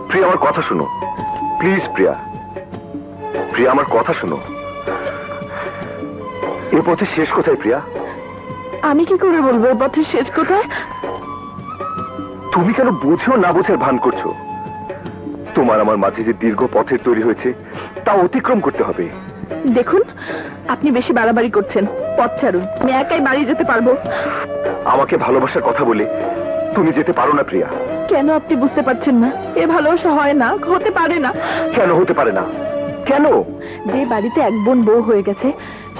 প্রিয়া আমার কথা শোনো প্লিজ। প্রিয়া, প্রিয়া আমার কথা শোনো। এ পথে শেষ কোথায় প্রিয়া? আমি কি করে বলবো এ পথের শেষ কোথায়? তুমি কেন বুঝেও না বুঝের ভান করছো? তোমার আমার মাঝে যে দীর্ঘ পথের তৈরি হয়েছে তা অতিক্রম করতে হবে। দেখুন, আপনি বেশি বাড়াবাড়ি করছেন। পথ ছাড়ুন, আমি একাই বাড়ি যেতে পারবো। আমাকে ভালোবাসার কথা বলে তুমি যেতে পারো না প্রিয়া। কেন আপনি বুঝতে পারছেন না? এ ভালোবাসা হয় না, হতে পারে না। কেন হতে পারে না? কেন? যে বাড়িতে এক বোন বউ হয়ে গেছে,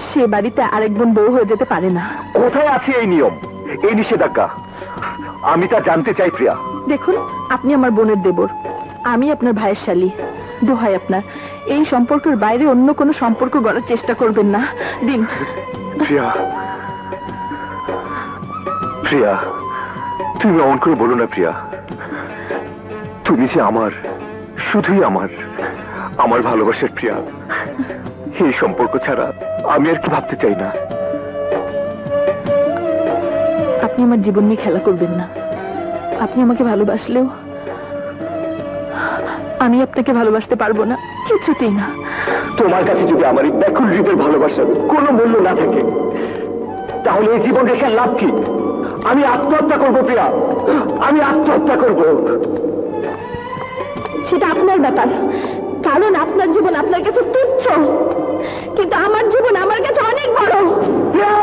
সে বাড়িতে আরেক বোন বউ হয়ে যেতে পারে না। কোথায় আছে এই নিয়ম, এই নিষেধাজ্ঞা? আমি তা জানতে চাই প্রিয়া। দেখুন, আপনি আমার বোনের দেবর, আমি আপনার ভাইয়ের শালী। দোহাই আপনার, এই সম্পর্কের বাইরে অন্য কোনো সম্পর্ক গড়ার চেষ্টা করবেন না। দিন। প্রিয়া, প্রিয়া, তুমি অমন করে বলো না প্রিয়া। তুমি যে আমার, শুধুই আমার, আমার ভালোবাসার প্রিয়া। এই সম্পর্ক ছাড়া আমি আর কি ভাবতে চাই না। আপনি আমার জীবন নিয়ে খেলা করবেন না। আপনি আমাকে ভালোবাসলেও আমি আপনাকে ভালোবাসতে পারবো না, কিছুতেই না। তোমার কাছে যদি আমার এই ব্যাকুল হৃদয়ের ভালোবাসার কোনো মূল্য না থাকে, তাহলে এই জীবন রেখে লাভ কি? আমি আত্মহত্যা করবো প্রিয়া, আমি আত্মহত্যা করবো। সেটা আপনার ব্যাপার, কারণ আপনার জীবন আপনার কাছে তুচ্ছ, কিন্তু আমার জীবন আমার কাছে অনেক বড়। প্রিয়া,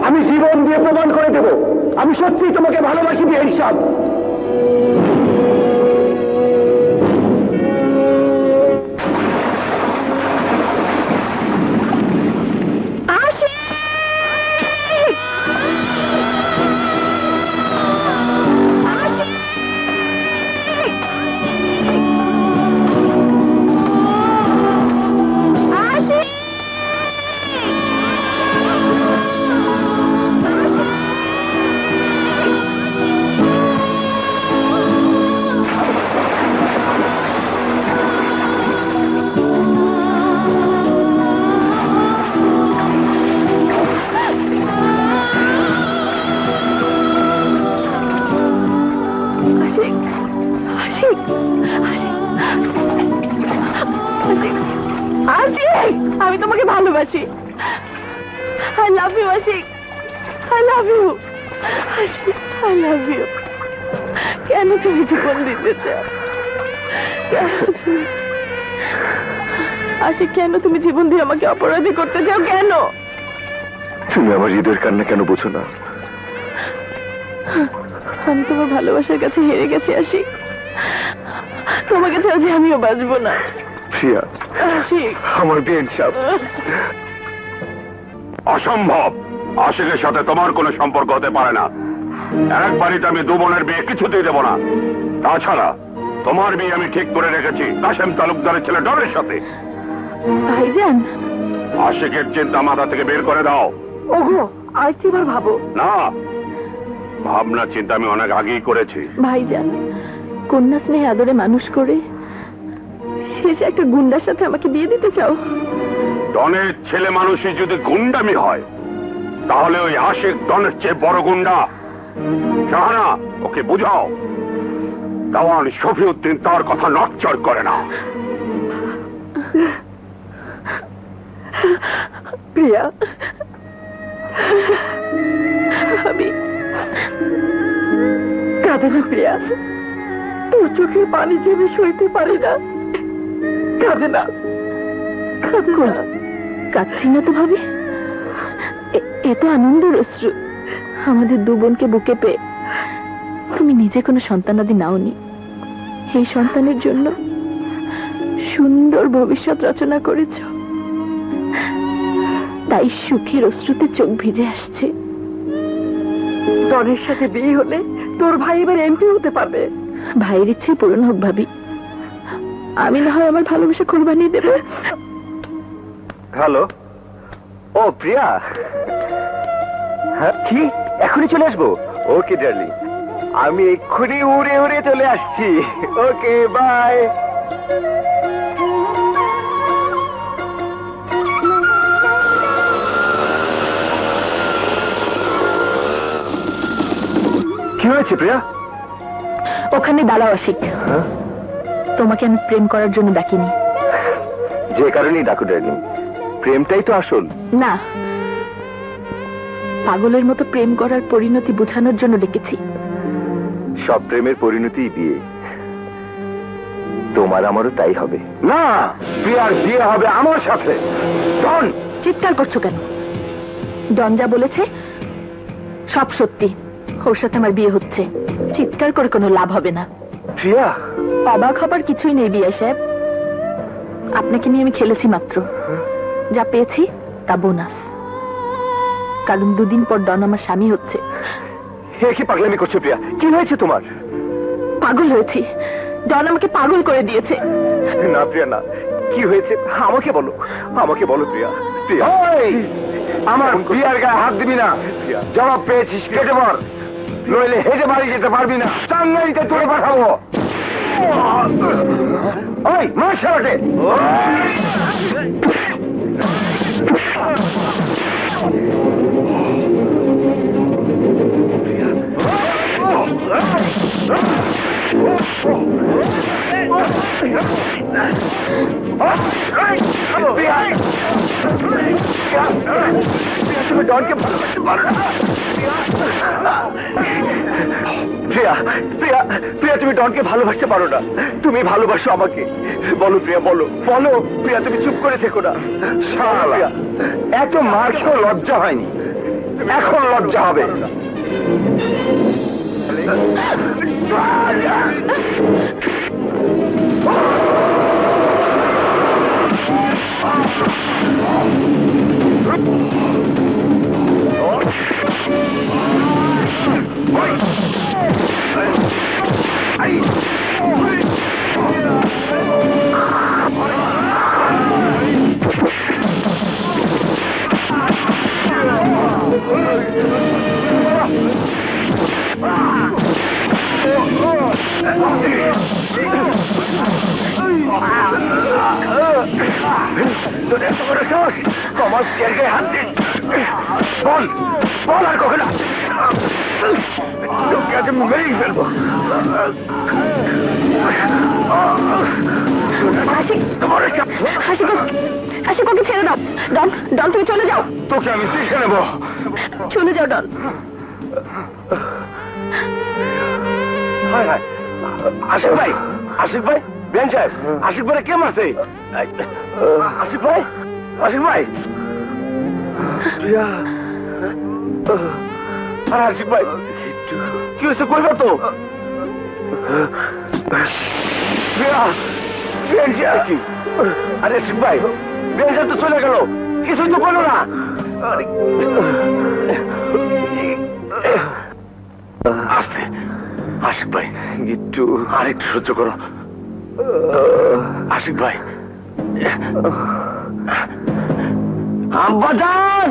আমি জীবন দিয়ে প্রমাণ করে দেব আমি সত্যি তোমাকে ভালোবাসি বিহারী সাহেব। আমি তোমাকে ভালোবাসি। I love you, Ashiq. I love you, Ashiq. I love you। কেন তুমি জীবন দিতে চাও? আশিক, কেন তুমি জীবন দিয়ে আমাকে অপরাধী করতে চাও? কেন? তুমি আমার হৃদয়ের কান্না কেন বোঝো না? আমি তোমার ভালোবাসার কাছে হেরে গেছি আশিক। তোমাকে ছাড়া যে আমিও বাঁচবো না। প্রিয়া, আশিক, আমার বিয়েন সাহেব। অসম্ভব, আশিকের সাথে তোমার কোনো সম্পর্ক হতে পারে না। এক বাড়িতে আমি দু বোনের বিয়ে কিছুতেই দেব না। তাছাড়া তোমার বিয়ে আমি ঠিক করে রেখেছি কাশেম তালুকদারের ছেলে ডনের সাথে। ভাইজান, আশিকের চিন্তা মাথা থেকে বের করে দাও। ওগো আরেকটিবার ভাবো। না, ভাবনা চিন্তা আমি অনেক আগেই করেছি। ভাইজান, কন্যা স্নেহে আদরে মানুষ করে শেষে একটা গুন্ডার সাথে আমাকে বিয়ে দিতে চাও? ডনের ছেলে মানুষই যদি গুন্ডামি হয়, তাহলে ওই আশিক ডনের চেয়ে বড় গুন্ডা। জাহানা, ওকে বুঝাও দেওয়ান শফিউদ্দিন তার কথা নড়চড় করে না। প্রিয়া, আমি কাঁদে না প্রিয়া, তোর চোখের পানি যে আমি সইতে পারি না। কাঁদে না, কাঁদে না। কাঁদছি না তো ভাবি, এ তো আনন্দের অশ্রু। আমাদের দু বোনকে বুকে পেয়ে তুমি নিজে কোনো সন্তানাদি নাওনি। এই সন্তানের জন্য সুন্দর ভবিষ্যৎ রচনা করেছ, তাই সুখের অশ্রুতে চোখ ভিজে আসছে। ডনের সাথে বিয়ে হলে তোর ভাই এবার এমপি হতে পারবে। ভাইয়ের ইচ্ছে পূরণ হোক ভাবি, আমি না হয় আমার ভালোবাসা কোরবানি দেব। হ্যালো, ও প্রিয়া, হ্যাঁ কি এখনই চলে আসবো? ওকে ডার্লিং, আমি এক্ষুনি উড়ে উড়ে চলে আসছি। Okay bye. কি হয়েছে প্রিয়া? ওখানে দাঁড়াও আশিক, তোমাকে আমি প্রেম করার জন্য ডাকিনি। যে কারণেই ডাকো ডার্লিং, প্রেমটাই তো আসল। না, পাগলের মতো প্রেম করার পরিণতি বোঝানোর জন্য ডেকেছি। সব প্রেমের পরিণতি বিয়ে, তোমার আমারও তাই হবে। না, প্রিয়ার বিয়ে হবে আমার সাথে। ডন, চিৎকার করছো কেন? ডন যা বলেছে সব সত্যি, ওর সাথে আমার বিয়ে হচ্ছে। চিৎকার করে কোনো লাভ হবে না। প্রিয়া, অবাক হবার কিছুই নেই বিয়ে সাহেব, আপনাকে নিয়ে আমি খেলেছি মাত্র। যা পেয়েছি তা বোনাস, কারণ দুদিন পর ডন আমার স্বামী হচ্ছে। হে কি পাগলামি করছো প্রিয়া? কি হয়েছে তোমার? পাগল হয়েছি, ডন আমাকে পাগল করে দিয়েছে। না প্রিয়া না, কি হয়েছে আমাকে বলো, আমাকে বলো প্রিয়া। প্রিয়া, আমার প্রিয়ার গায়ে হাত দিবি না। জবাব পেয়েছিস, কেটে মার, নইলে হেঁটে বাড়ি যেতে পারবি না। টাঙ্গাইতে তোরে পাঠাবো। ওই মার শালাকে। তুমি ডনকে ভালোবাসতে পারো না। প্রিয়া, প্রিয়া, প্রিয়া, তুমি ডনকে ভালোবাসতে পারো না। তুমি ভালোবাসো আমাকে। বলো প্রিয়া, বলো বলো প্রিয়া, তুমি চুপ করে থেকো না। প্রিয়া, এত মার খেয়েও লজ্জা হয়নি, এখন লজ্জা হবে। বল বল, আর কখনো মেরেই ফেলবো। আশিক, ওকে ছেড়ে দাও। ডন, ডন তুমি চলে যাও। তোকে আমি শিখে নেব। চলে যাও ডন। হায় হায়, আশিক ভাই, আশিক ভাই, বেন সাহেব, আশিক ভাই কে মারছে? আশিক ভাই, আশিক ভাই, আরে আশিক ভাই কি হয়েছে? কইবা তো? আরে আশিক ভাই, বেন সাহেব তো চলে গেল, কিছুই তো করলো না। আস্তে। আশিক ভাই, একটু আরেকটু সহ্য করো। আশিক ভাই, আব্বাজান,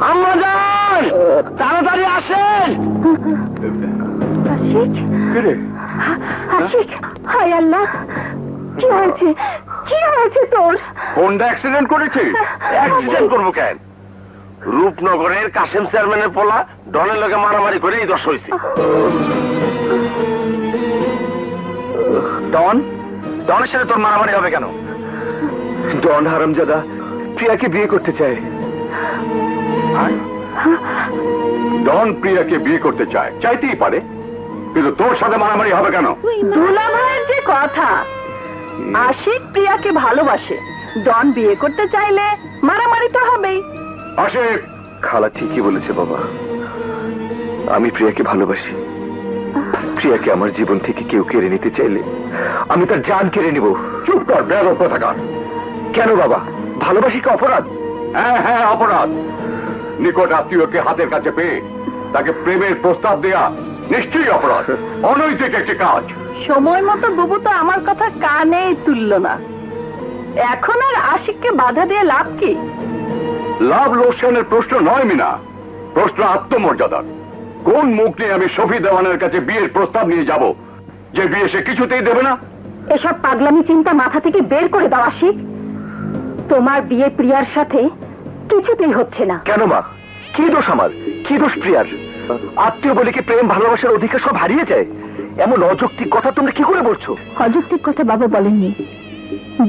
আম্মাজান, তাড়াতাড়ি আসেন। আশিক, আশিক, হায় আল্লাহ, কি হয়েছে? কি হয়েছে তোর? কোনটা অ্যাক্সিডেন্ট করেছে? অ্যাক্সিডেন্ট করবো কেন? রূপনগরের কাশেম চেয়ারম্যানের পোলা ডনের লগে মারামারি করে এই দশ হয়েছে। ডনের সাথে তোর মারামারি হবে কেন? ডন হারামজাদা প্রিয়াকে বিয়ে করতে চায়। ডন প্রিয়াকে বিয়ে করতে চায়, চাইতেই পারে, কিন্তু তোর সাথে মারামারি হবে কেন? দুলা ভাইয়ের যে কথা, আশিক প্রিয়াকে ভালোবাসে, ডন বিয়ে করতে চাইলে মারামারি তো হবেই। আশিক, খালা ঠিকই বলেছে বাবা, আমি প্রিয়াকে ভালোবাসি। প্রিয়াকে আমার জীবন থেকে কেউ কেড়ে নিতে চাইলে আমি তার জান কেড়ে নিব। চুপ কর, বেয়াদব কোথাকার। কেন বাবা, ভালোবাসি কি অপরাধ? হ্যাঁ হ্যাঁ, অপরাধ। নিকট আত্মীয়কে হাতের কাছে পেয়ে তাকে প্রেমের প্রস্তাব দেয়া নিশ্চয়ই অপরাধ, অনৈতিক একটি কাজ। সময় মতো বুবু তো আমার কথা কানেই তুলল না। এখন আর আশিককে বাধা দিয়ে লাভ কি? লাভ লোকসানের প্রশ্ন নয় মিনা, প্রশ্ন আত্মমর্যাদার। কোন মুখ নিয়ে আমি শফি দেওয়ানের কাছে বিয়ের প্রস্তাব নিয়ে যাব, যে বিয়ে সে কিছুতেই দেবে না? এসব পাগলামি চিন্তা মাথা থেকে বের করে দাও আশিক। তোমার বিয়ে প্রিয়ার সাথে কিছুতেই হচ্ছে না। কেন মা, কি দোষ আমার? কি দোষ প্রিয়ার? আত্মীয় বলে কি প্রেম ভালোবাসার অধিকার সব হারিয়ে যায়? এমন অযৌক্তিক কথা তোমরা কি করে বলছো? অযৌক্তিক কথা বাবা বলেননি।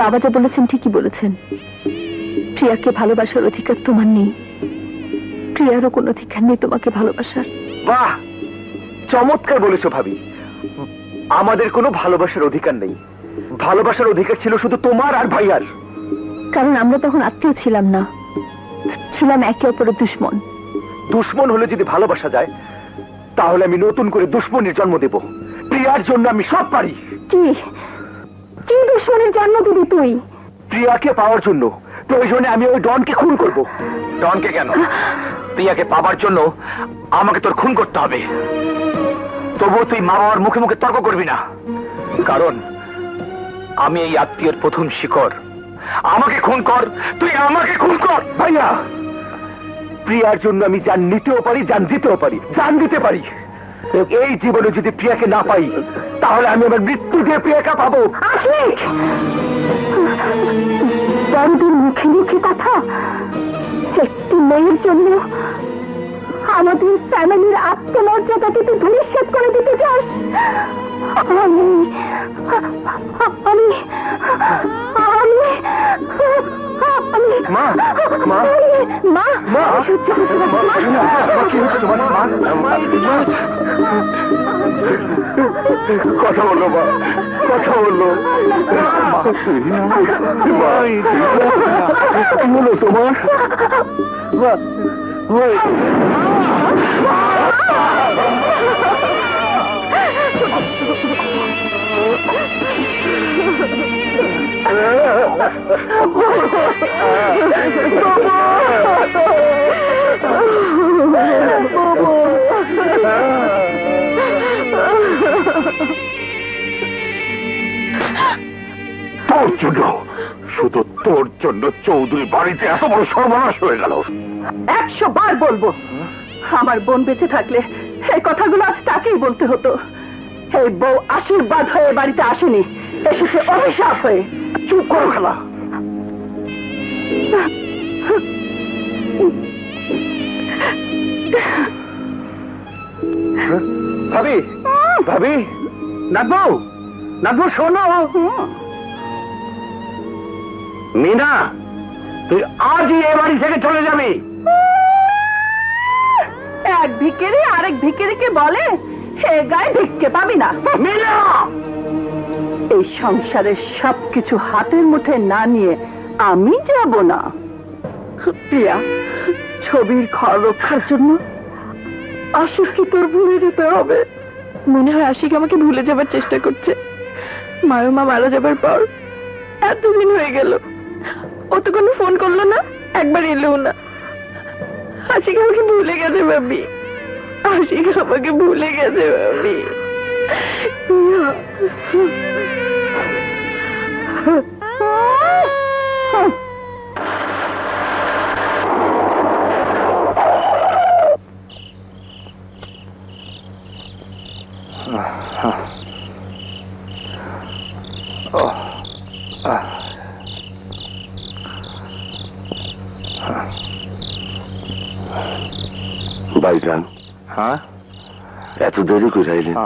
বাবা যা বলেছেন ঠিকই বলেছেন। প্রিয়াকে ভালোবাসার অধিকার তোমার নেই, প্রিয়ারও কোনো অধিকার নেই তোমাকে ভালোবাসার। বাহ, চমৎকার বলেছো ভাবি। আমাদের কোনো ভালোবাসার অধিকার নেই। ভালোবাসার অধিকার ছিল শুধু তোমার আর ভাইয়ার। কারণ আমরা তখন আত্মীয় ছিলাম না, ছিলাম একে অপরের দুশ্মন। দুশ্মন হলে যদি ভালোবাসা যায়, তাহলে আমি নতুন করে দুশ্মনের জন্ম দেব। প্রিয়ার জন্য আমি সব পারি। কি কি দুশ্মনের জন্ম দিবি তুই? প্রিয়াকে পাওয়ার জন্য প্রয়োজনে আমি ওই ডনকে খুন করব। ডনকে কেন? প্রিয়াকে পাবার জন্য আমাকে তোর খুন করতে হবে। তবুও তুই মা বাবার মুখে মুখে তর্ক করবি না, কারণ আমি এই আত্মীয়ের প্রথম শিকড়। আমাকে খুন কর, তুই আমাকে খুন কর। ভাইয়া, প্রিয়ার জন্য আমি জান নিতেও পারি, জান দিতেও পারি, জান দিতে পারি। এই জীবনে যদি প্রিয়াকে না পাই, তাহলে আমি আমার মৃত্যু দিয়ে প্রিয়াকে পাবো। আশিক, বড়দের মুখে মুখে কথা। একটি মেয়ের জন্য আমাদের ফ্যামিলির আত্মমর্যাদাকে তুই ধূলিসাৎ করে দিতে চাস? আমি আমি আমি মা, মা, মা, মা, সহ্য করতে পারছি না। কি হচ্ছে তোমার? কথা বললো মা, কথা বললো। বলো তোমার তোর জন্য, শুধু তোর জন্য চৌধুরী বাড়িতে এত বড় সর্বনাশ হয়ে গেল। 100 বার বলবো, আমার বোন বেঁচে থাকলে এই কথাগুলো আজ তাকেই বলতে হতো। এই বউ আশীর্বাদ হয়ে বাড়িতে আসেনি, এসেছে অভিশাপ হয়ে। চুপ করো খালা। ভাবি, ভাবি, নাথবউ, নাথবউ শোনো। মিনা, তুই আজই এ বাড়ি থেকে চলে যাবি। এক ভিখারি আরেক ভিখারিকে বলে সে গায়ে ভিক্ষে পাবি না। মিনা, এই সংসারের সবকিছু হাতের মুঠে না নিয়ে আমি যাব না। প্রিয়া, ছবির ঘর রক্ষার জন্য আশিককে তোর ভুলে যেতে হবে। মনে হয় আশিক আমাকে ভুলে যাবার চেষ্টা করছে। মায়ের মা মারা যাবার পর এতদিন হয়ে গেল, ও তো কোনো ফোন করলো না, একবার এলো না। আশিক আমাকে ভুলে গেছে ভাবি। আশিক আমাকে ভুলে গেছে ভাবি। ভাইজান, হ্যাঁ এত দেরি করে আইলেন?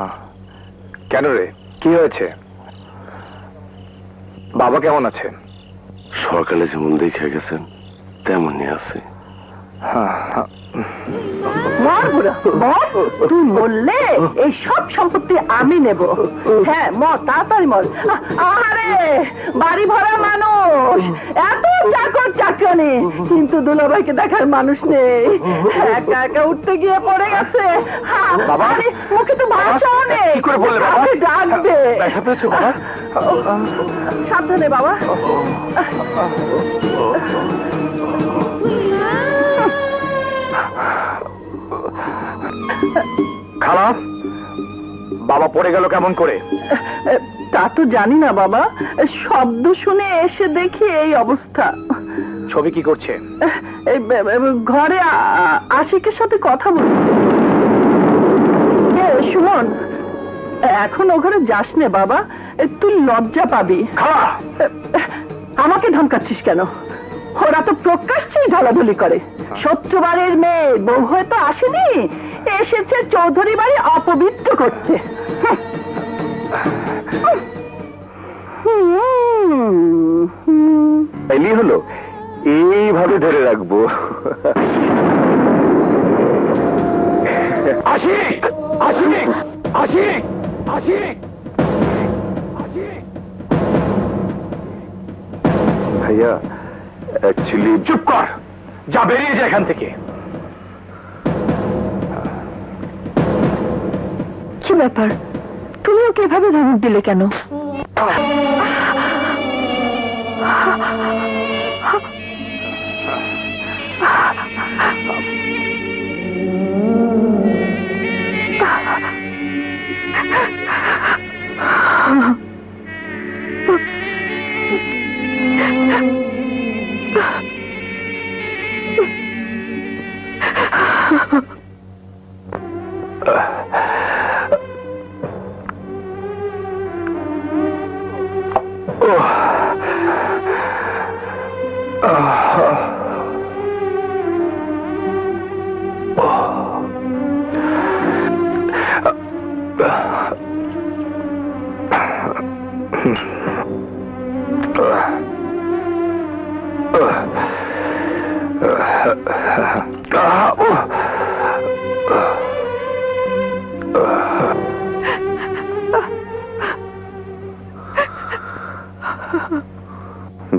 কেন রে, কি হয়েছে? বাবা কেমন আছে? সকালে যেমন দেখে গেছেন তেমনই আছে। মর বুড়া মর, তুই বললে এই সব সম্পত্তি আমি নেব। হ্যাঁ মর, তাড়াতাড়ি মর। আরে বাড়ি ভরা মানুষ, এত চাকর চাকরানি, কিন্তু দুলাভাইকে দেখার মানুষ নেই। একা একা উঠতে গিয়ে পড়ে গেছে। বাবা? আরে, মুখে তো ভাষাও নেই। কি করে বললে বাবা? কাকে ডাকবে? দেখা পেয়েছো বাবা? সাবধানে বাবা। খালা, বাবা পড়ে গেল কেমন করে? তা তো জানি না বাবা, শব্দ শুনে এসে দেখি এই অবস্থা। ছবি কি করছে? এই ঘরে আশিকের সাথে কথা বল। সুমন, এখন ও ঘরে যাস নে বাবা, তুই লজ্জা পাবি। খালা, আমাকে ধমকাচ্ছিস কেন? ওরা তো প্রকাশ্যেই ঢালাঢুলি করে। শত্রুবাড়ির মেয়ে বউ হয়তো আসেনি, এসেছে চৌধুরী বাড়ি অপবিত্র করতে। এলি হলো, এইভাবে ধরে রাখবো। আশিক, আশিক, আশিক, আশিক, আশিক। ভাইয়া, অ্যাকচুয়ালি চুপ কর, যা বেরিয়ে যায় এখান থেকে। কি ব্যাপার, তুমি ওকে এভাবে ধমক দিলে কেন?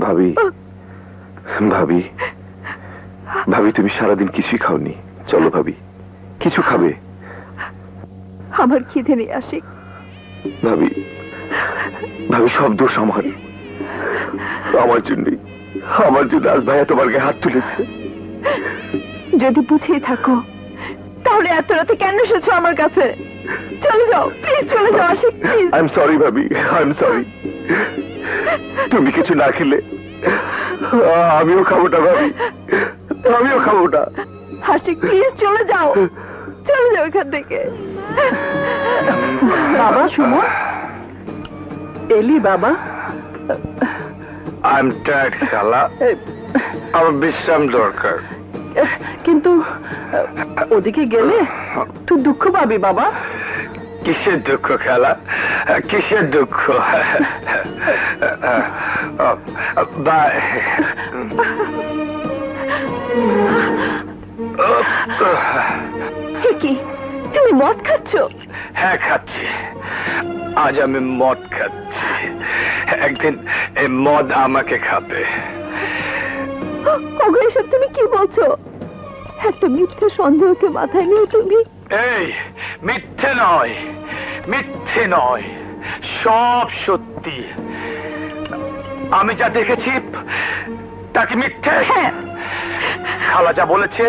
ভাবি, ভাবি, ভাবি, তুমি সারাদিন কিছুই খাওনি। চলো ভাবি, কিছু খাবে? আমার খিদে নেই আশিক। ভাবি, ভাবি, সব দোষ আমার। আমার জন্যই, আমার জন্য আজ ভাইয়া তোমার গায়ে হাত তুলেছে। যদি বুঝেই থাকো তাহলে এত রাতে কেন এসেছো আমার কাছে? চলে যাও, প্লিজ চলে যাও Ashiq, please. I am sorry ভাবি, আই এম সরি। তুমি কিছু না খেলে আমিও খাবোটা ভাবি, আমিও খাবোটা। আশিক প্লিজ চলে যাও, চলে যাও এখান থেকে। বাবা সুমন, এলি বাবা? আই এম টায়ার্ড খালা, আমার বিশ্রাম দরকার। কিন্তু ওদিকে গেলে তুই দুঃখ পাবি বাবা। কিসের দুঃখ খালা, কিসের দুঃখ? বাই। কি তুমি মদ খাচ্ছ? হ্যাঁ খাচ্ছি, আজ আমি মদ খাচ্ছি, একদিন এই মদ আমাকে খাবে। ওগো এসব তুমি কি বলছো? একটা মিথ্যে সন্দেহকে মাথায় নিয়ে তুমি। এই মিথ্যে নয়, মিথ্যে নয়, সব সত্যি। আমি যা দেখেছি তা কি মিথ্যে? হ্যাঁ। খালা যা বলেছে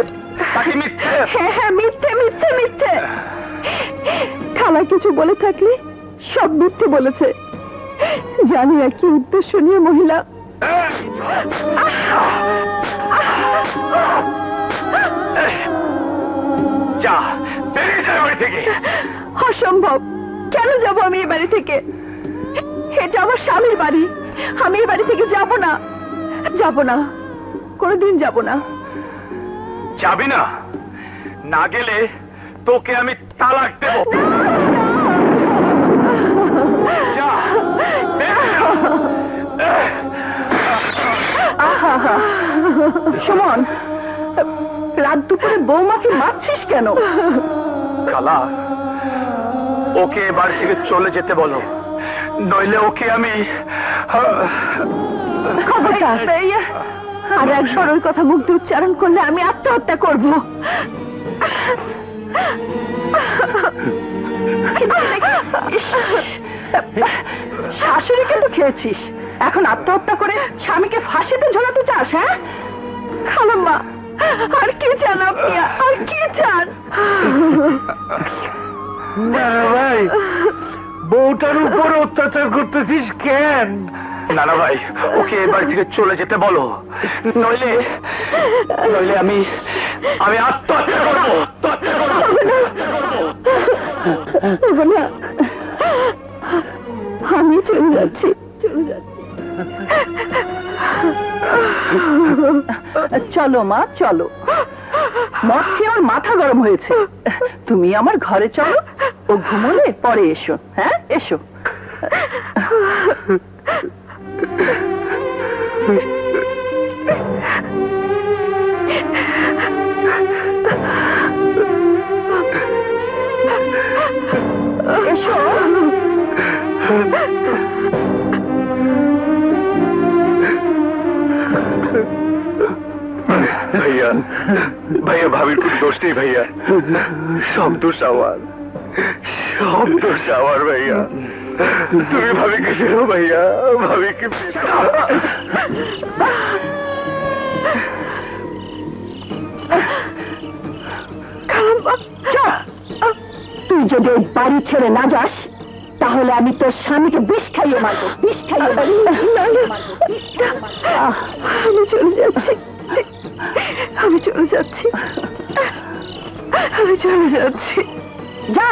তা কি মিথ্যে? হ্যাঁ হ্যাঁ, মিথ্যে মিথ্যে মিথ্যে। অন্যায় কিছু বলে থাকলে সব মিথ্যে বলেছে। জানি না কি উদ্দেশ্য নিয়ে মহিলা। যা, বেরিয়ে যা বাড়ি থেকে। অসম্ভব, কেন যাব আমি এই বাড়ি থেকে? এটা আমার স্বামীর বাড়ি, আমি এই বাড়ি থেকে যাব না, যাব না, কোনোদিন যাব না। যাবি না? না গেলে তোকে আমি তালাক দেব। যা, বেরিয়ে যা। সুমন, রাত দুপুরে বৌমাকে মারছিস কেন? খালা, ওকে বাড়ি থেকে চলে যেতে বলো, নইলে ওকে আমি খবরদার, আর একবার ওই কথা মুখ দিয়ে উচ্চারণ করলে আমি আত্মহত্যা করব। শাশুড়িকে তো খেয়েছিস, এখন আত্মহত্যা করে স্বামীকে ফাঁসিতে ঝোলাতে চাস? হ্যাঁ খালাম্মা, আর কি চান আপনি? আর কি চান? ভাই, বউটার উপর অত্যাচার করতেছিস কেন? নানা ভাই, ওকে এ বাড়ি থেকে চলে যেতে বলো, নইলে নইলে আমি আত্মহত্যা করবো। আমি চলে যাচ্ছি, চলে যাচ্ছি। চলো মা, চলো। মদ খেয়ে ওর মাথা গরম হয়েছে, তুমি আমার ঘরে চলো, ও ঘুমোলে পরে এসো। হ্যাঁ, এসো। এসো। ভাইয়া, ভাইয়া, ভাবির কোনো দোষ নেই ভাইয়া, সব দোষ আমার, সব দোষ আমার ভাইয়া। তুমি ভাবিকে ফেরো ভাইয়া, ভাবিকে ফেরো। তুই যদি ওই বাড়ি ছেড়ে না যাস, তাহলে আমি তোর স্বামীকে বিষ খাইয়ে মারবো, বিষ খাইয়ে মারবো। আমি চলে যাচ্ছি, আমি চলে যাচ্ছি, আমি চলে যাচ্ছি। যা।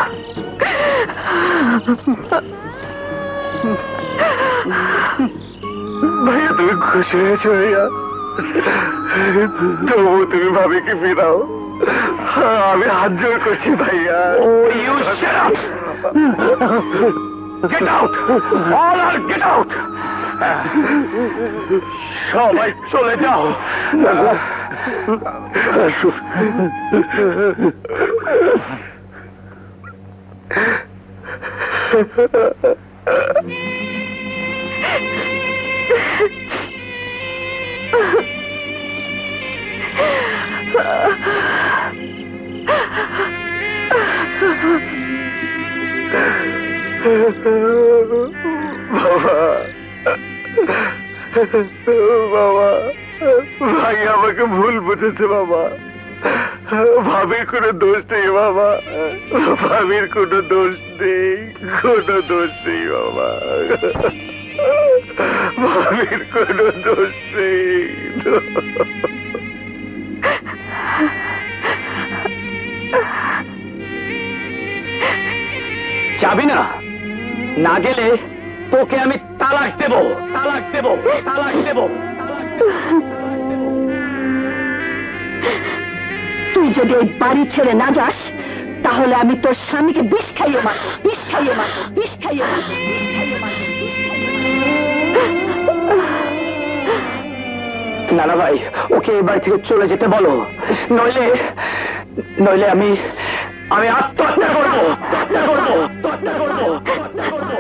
ভাইয়া, তুমি খুশি হয়েছো ভাইয়া? তবু তুমি ভাবিকে ফেরাও, আমি হাত জোর করছি ভাইয়া। Get out! All are get out! সবাই চলে যাও। বাবা, ভাই আমাকে ভুল বুঝেছে বাবা, ভাবির কোনো দোষ নেই বাবা, ভাবির কোনো দোষ নেই, কোনো দোষ নেই বাবা, ভাবির কোনো দোষ নেই। যাবি না? না গেলে তোকে আমি তালাক দেব, তালাক দেব, তালাক দেব। তুই যদি এই বাড়ি ছেড়ে না যাস, তাহলে আমি তোর স্বামীকে বিষ খাইয়ে মারবো, বিষ খাইয়ে মারবো, বিষ খাইয়ে মারবো, বিষ খাইয়ে মারবো। নানা ভাই, ওকে এই বাড়ি থেকে চলে যেতে বলো, নইলে নইলে আমি আত্মহত্যা করবো, আত্মহত্যা করবো, আত্মহত্যা করবো, আত্মহত্যা করবো।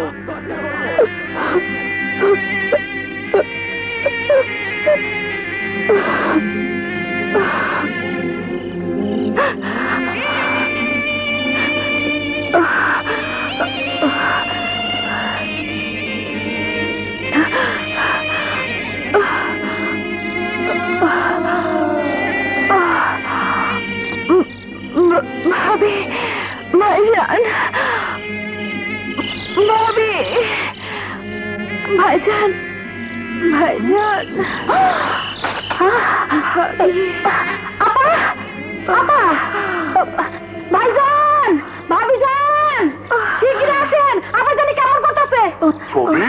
ভাবি, ভাইজান, ভাইজান, ভাইজান। ভাইজান, ভাবিজান, শিগগির আসেন, আমার জানি কেমন করতেছে। ছবি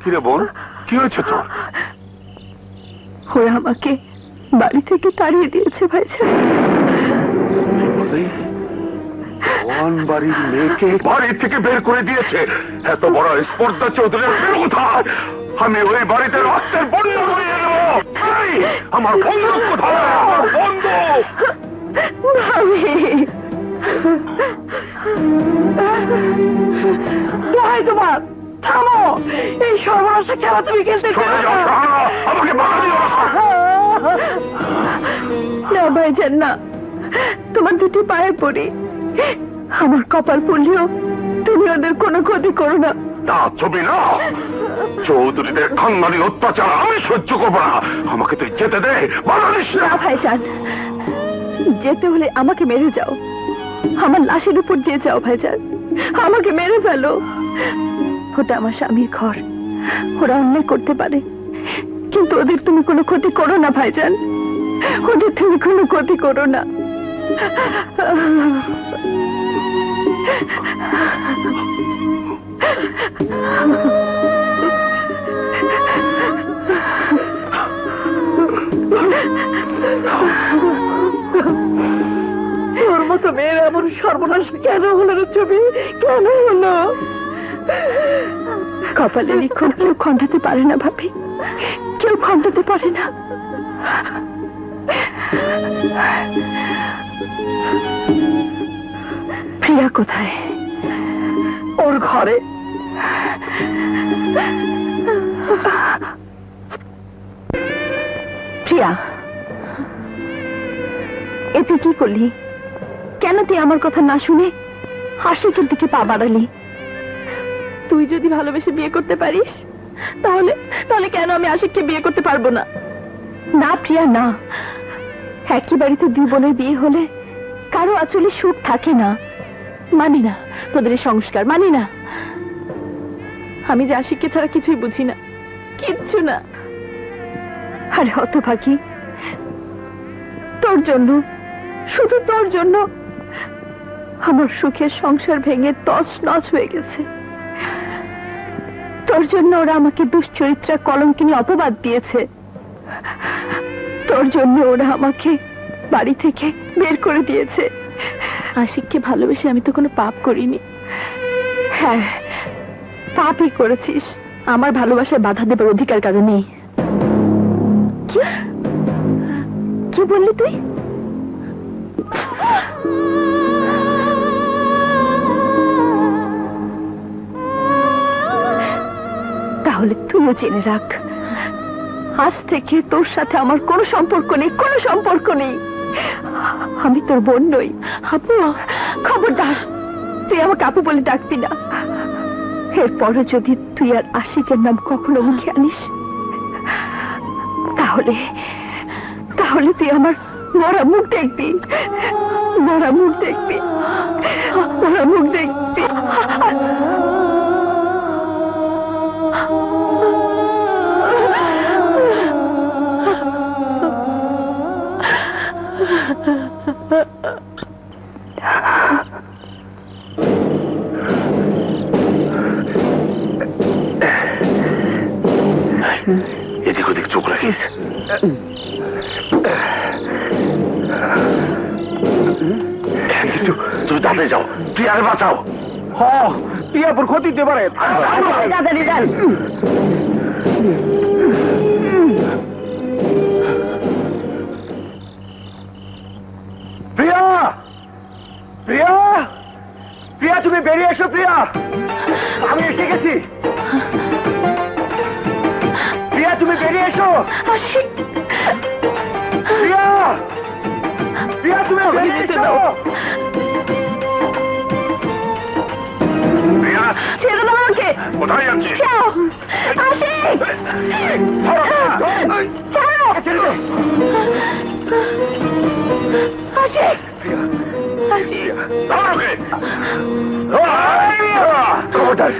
কিরে বোন, কি হয়েছে তোর? ওরা আমাকে বাড়ি থেকে তাড়িয়ে দিয়েছে ভাইজান। বাড়ির মেয়েকে বাড়ি থেকে বের করে দিয়েছে? এত বড় স্পর্ধা চৌধুরীর কোথায়? আমি ওই বাড়িতে রক্তের বন্যা হয়ে এলো। আমার বন্দুক কোথায়? আমার বন্দুক! তোমার থামো, এই সর্বনাশা খেলা তুমি খেলতে আমাকে না ভাইজান না, তোমার দুটি পায়ে পড়ি, আমার কপাল পড়লেও তুমি ওদের কোনো ক্ষতি করো না। না ছবি না, চৌধুরীদের খানদানি অত্যাচার আমি সহ্য করবো না। আমাকে তুই যেতে দে। না ভাইজান, যেতে হলে আমাকে মেরে যাও, আমার লাশের উপর দিয়ে যাও ভাইজান, আমাকে মেরে ফেলো। ওটা আমার স্বামীর ঘর, ওরা অন্যায় করতে পারে, কিন্তু ওদের তুমি কোনো ক্ষতি করো না ভাইজান, ওদের তুমি কোনো ক্ষতি করো না। তোর মতো মেয়ের এমন সর্বনাশ কেন হলো রে ছবি, কেন হলো? কপালে লিখন কেউ খণ্ডাতে পারে না ভাবি, কেউ খণ্ডাতে পারে না। প্রিয়া কোথায়? ওর ঘরে। প্রিয়া, এ তুই কি করলি? কেন তুই আমার কথা না শুনে আশিকের দিকে পা বাড়ালি? তুই যদি ভালোবেসে বিয়ে করতে পারিস, তাহলে তাহলে কেন আমি আশিককে বিয়ে করতে পারবো না? না প্রিয়া না, একই বাড়িতে দুই বোনের বিয়ে হলে কারো আঁচলে সুখ থাকে না। মানি না তোদের এই সংস্কার, মানি না। আমি যে আশিককে ছাড়া কিছুই বুঝি না, কিচ্ছু না। আরে হতভাগী, তোর জন্য, শুধু তোর জন্য আমার সুখের সংসার ভেঙে তছ নছ হয়ে গেছে। তোর জন্য ওরা আমাকে দুশ্চরিত্রা কলঙ্কিনী অপবাদ দিয়েছে। তোর জন্য ওরা আমাকে বাড়ি থেকে বের করে দিয়েছে। আশিককে ভালোবেসে আমি তো কোনো পাপ করিনি। হ্যাঁ, পাপই করেছিস। আমার ভালোবাসায় বাধা দেবার অধিকার কারো নেই। কি বললি তুই? তাহলে তুইও জেনে রাখ, আজ থেকে তোর সাথে আমার কোনো সম্পর্ক নেই, কোনো সম্পর্ক নেই। আমি তোর বোন নই। আপু, খবরদার তুই আমাকে আপু বলে ডাকবি না। এরপরে যদি তুই আর আশিকের নাম কখনো মুখে আনিস, তাহলে তাহলে তুই আমার মরা মুখ দেখবি, মরা মুখ দেখবি, মরা মুখ দেখবি। এদিক ওদিক চোখ রাখিস। তুমি তাড়াতাড়ি যাও, তুই আর বাঁচাও। প্রিয়াপুর ক্ষতি দিতে পারে। প্রিয়া, প্রিয়া, প্রিয়া তুমি বেরিয়ে এসো। প্রিয়া, আমি এসে গেছি। প্রিয়া তুমি বেরিয়ে এসো। প্রিয়া, প্রিয়া তুমি বেরিয়ে এসো। ছেড়ে দাও আমাকে। কোথায় যাচ্ছিস? খবরদার,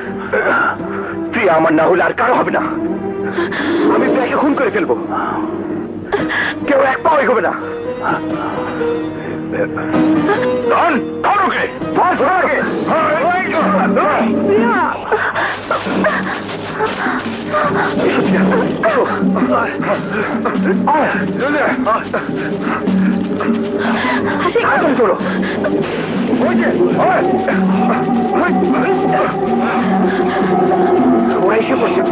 প্রিয়া আমার না হলে আর কারো হবে না। আমি প্রিয়াকে খুন করে ফেলবো, কেউ এক পাও এগোবে না। ওরা এসে পড়ছে।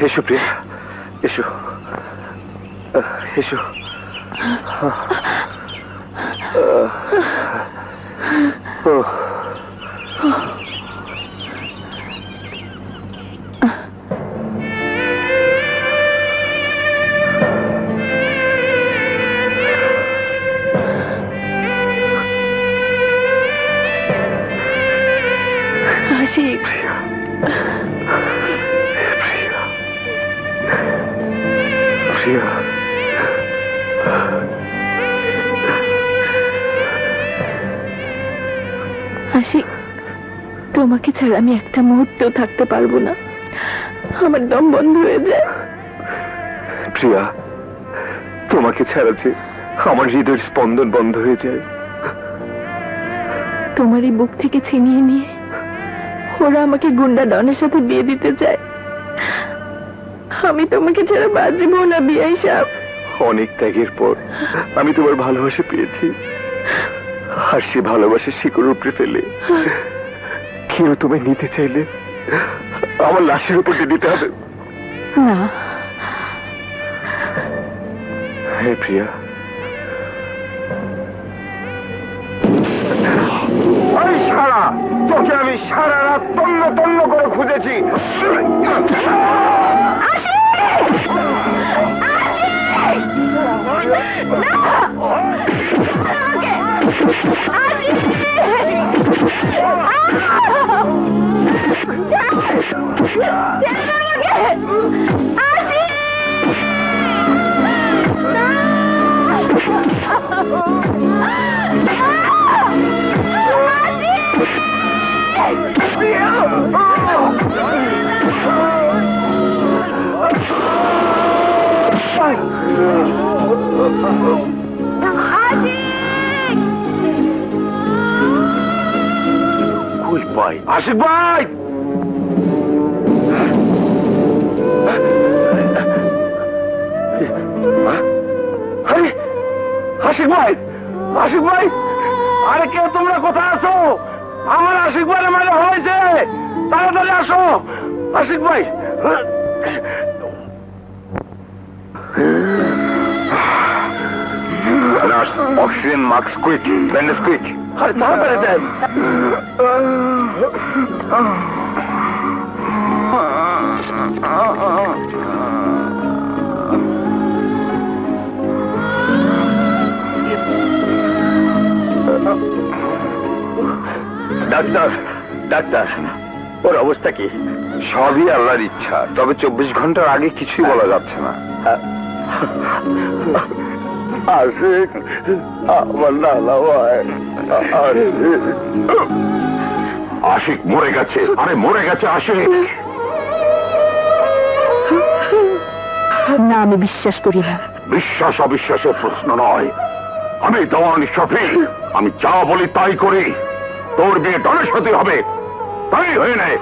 এসো প্রিয়া, এসো এসো। আশিক, আশিক, তোমাকে ছাড়া আমি একটা মুহূর্তেও থাকতে পারবো না, আমার দম বন্ধ হয়ে যায়। প্রিয়া, তোমাকে ছাড়া যে আমার হৃদয়ের স্পন্দন বন্ধ হয়ে যায়। তোমার এই বুক থেকে ছিনিয়ে নিয়ে ওরা আমাকে গুন্ডা ডনের সাথে বিয়ে দিতে চায়। আমি তোমাকে ছাড়া বাঁচবো না বিআই সাহেব। অনেক ত্যাগের পর আমি তোমার ভালোবাসা পেয়েছি, আর সে ভালোবাসা শিকড় উপড়ে ফেলে কেউ তোমায় নিতে চাইলে আমার লাশের উপর দিয়ে দিতে হবে না। হ্যাঁ প্রিয়া, সারা তোকে আমি সারা রাত তন্ন তন্ন করে খুঁজেছি। কই ভাই? আশিক ভাই, আশিক ভাই, আশিক ভাই, আরে কে তোমরা কোথায় আছো? আমার আশিক ভাই মারা হয়েছে, তাড়াতাড়ি আসো। আশিক ভাই, oxygen mask quick, bandage quick. আরে তাড়াতাড়ি দেন। ডাক্তার, ডাক্তার, ওর অবস্থা কি? সবই আল্লাহর ইচ্ছা, তবে 24 ঘন্টার আগে কিছুই বলা যাচ্ছে না। আশিক, আমার নানা ভাই আশিক মরে গেছে। আরে মরে গেছে আশিক। না, আমি বিশ্বাস করি না। বিশ্বাস অবিশ্বাসের প্রশ্ন নয়, আমি দেওয়ান শফি, আমি যা বলি তাই করি। তোর বিয়ে ডনের সাথে হবে, তাই হয়ে নেয়।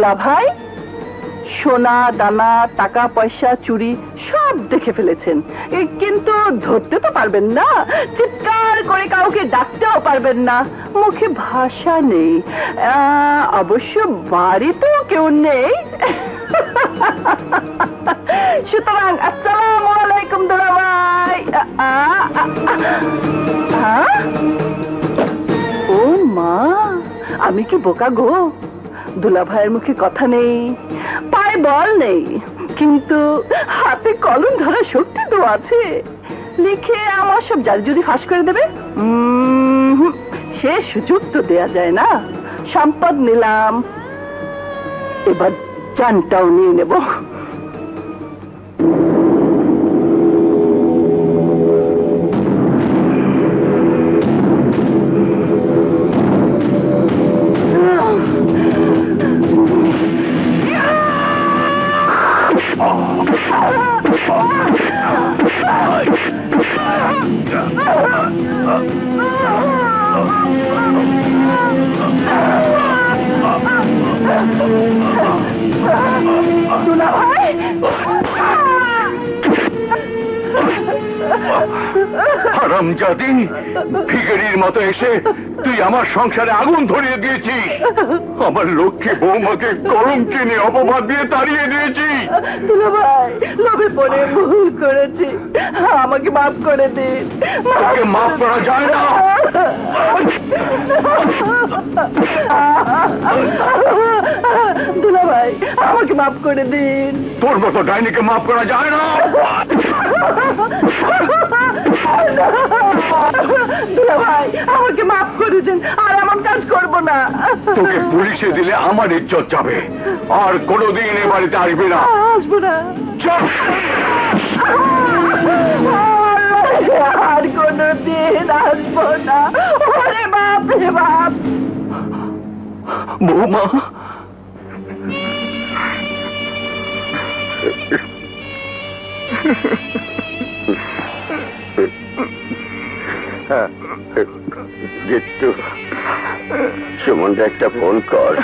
দুলা ভাই সোনা দানা টাকা পয়সা চুরি সব দেখে ফেলেছেন, কিন্তু ধরতে তো পারবেন না, চিৎকার করে কাউকে ডাকতেও পারবেন না, মুখে ভাষা নেই, অবশ্য বাড়িতেও কেউ নেই। সুতরাং আসসালামু আলাইকুম দুলা ভাই। ও মা, আমি কি বোকা গো? দুলা ভাইয়ের মুখে কথা নেই, পায়ে বল নেই, কিন্তু হাতে কলম ধরার শক্তি তো আছে। লিখে আমার সব জারি ফাঁস করে দেবে? সে সুযোগ তো দেয়া যায় না। সম্পদ নিলাম, এবার জানটাও নিয়ে নেব। হারামজাদি, ভিখারির মতো এসে তুই আমার সংসারে আগুন ধরিয়ে দিয়েছিস, আমার লক্ষ্মী বৌমাকে কলম কিনে অপবাদ দিয়ে তাড়িয়ে দিয়েছিস। দুলা ভাই, লোভে পড়ে ভুল করেছি, আমাকে মাফ করে দিন। তোকে মাফ করা যায় না। দুলা ভাই, আমাকে মাফ করে দিন। তোর মতো ডাইনিকে মাফ করা যায় না। দুলা ভাই, আমাকে মাফ করে দিন, আর এমন কাজ করব না। তোকে পুলিশে দিলে আমার ইজ্জত যাবে, আর কোনোদিন এ বাড়িতে আসবে না। আসবো না, আর কোনোদিন আসবো না। ওরে বাপ রে বাপ। বৌমা, গিট্টু, সুমনকে একটা ফোন কর।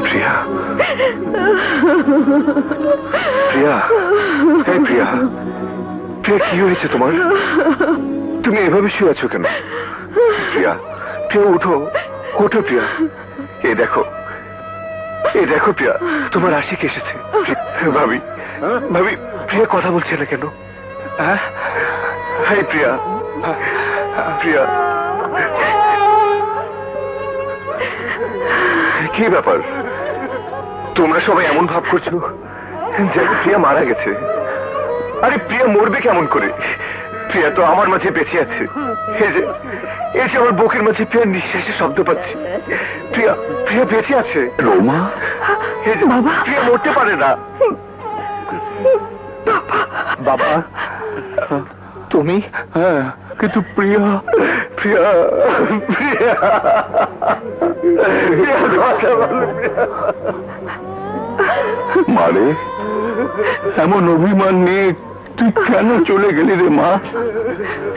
প্রিয়া, প্রিয়া, এই প্রিয়া, প্রিয়া কি হয়েছে তোমার? তুমি এভাবে শুয়ে আছো কেন? প্রিয়া, প্রিয়া উঠো, ওঠো প্রিয়া। এই দেখো, এই দেখো প্রিয়া, তোমার আশিক এসেছে। ভাবি, ভাবি, প্রিয়া কথা বলছে না কেন? হ্যাঁ, হাই প্রিয়া, প্রিয়া, কি ব্যাপার? তোমরা সবাই এমন ভাব করছো যে প্রিয়া মারা গেছে। আরে প্রিয়া মরবে কেমন করে? প্রিয়া তো আমার মাঝে বেঁচে আছে। এই যে আমার বুকের মাঝে প্রিয়ার নিঃশ্বাসের শব্দ পাচ্ছি। প্রিয়া, প্রিয়া বেঁচে আছে। রোমা, বাবা, প্রিয়া মরতে পারে না। বাবা, তুমি? হ্যাঁ, কিন্তু প্রিয়া, প্রিয়া, প্রিয়া, প্রিয়া কথা বলো প্রিয়া। মারে, এমন অভিমান নিয়ে তুই কেন চলে গেলি রে মা?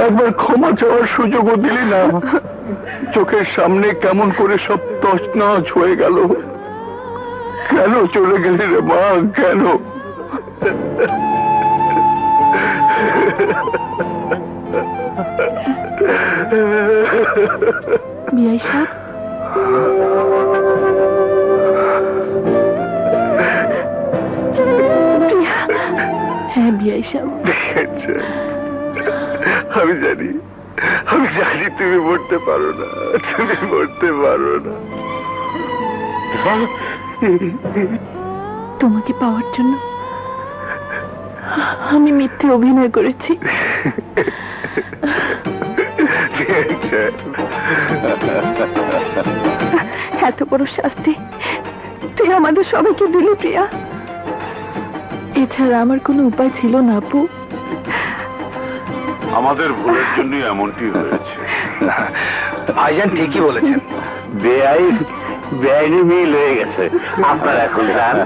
একবার ক্ষমা চাওয়ার সুযোগও দিলি না। চোখের সামনে কেমন করে সব তছনছ হয়ে গেল। কেন চলে গেলি রে মা, কেন? বিআই সাহেব, হ্যাঁ বিআই সাহেব, আমি জানি, আমি জানি তুমি মরতে পারো না, তুমি মরতে পারো না। তোমাকে পাওয়ার জন্য আমি মিথ্যে অভিনয় করেছি। এত বড় শাস্তি তুই আমাদের সবাইকে দিলি প্রিয়া। এছাড়া আমার কোনো উপায় ছিল না আপু। আমাদের ভুলের জন্য এমনটি হয়েছে। ভাইজান ঠিকই বলেছেন। বেআইনি মিল হয়ে গেছে। আপনার এখন যান।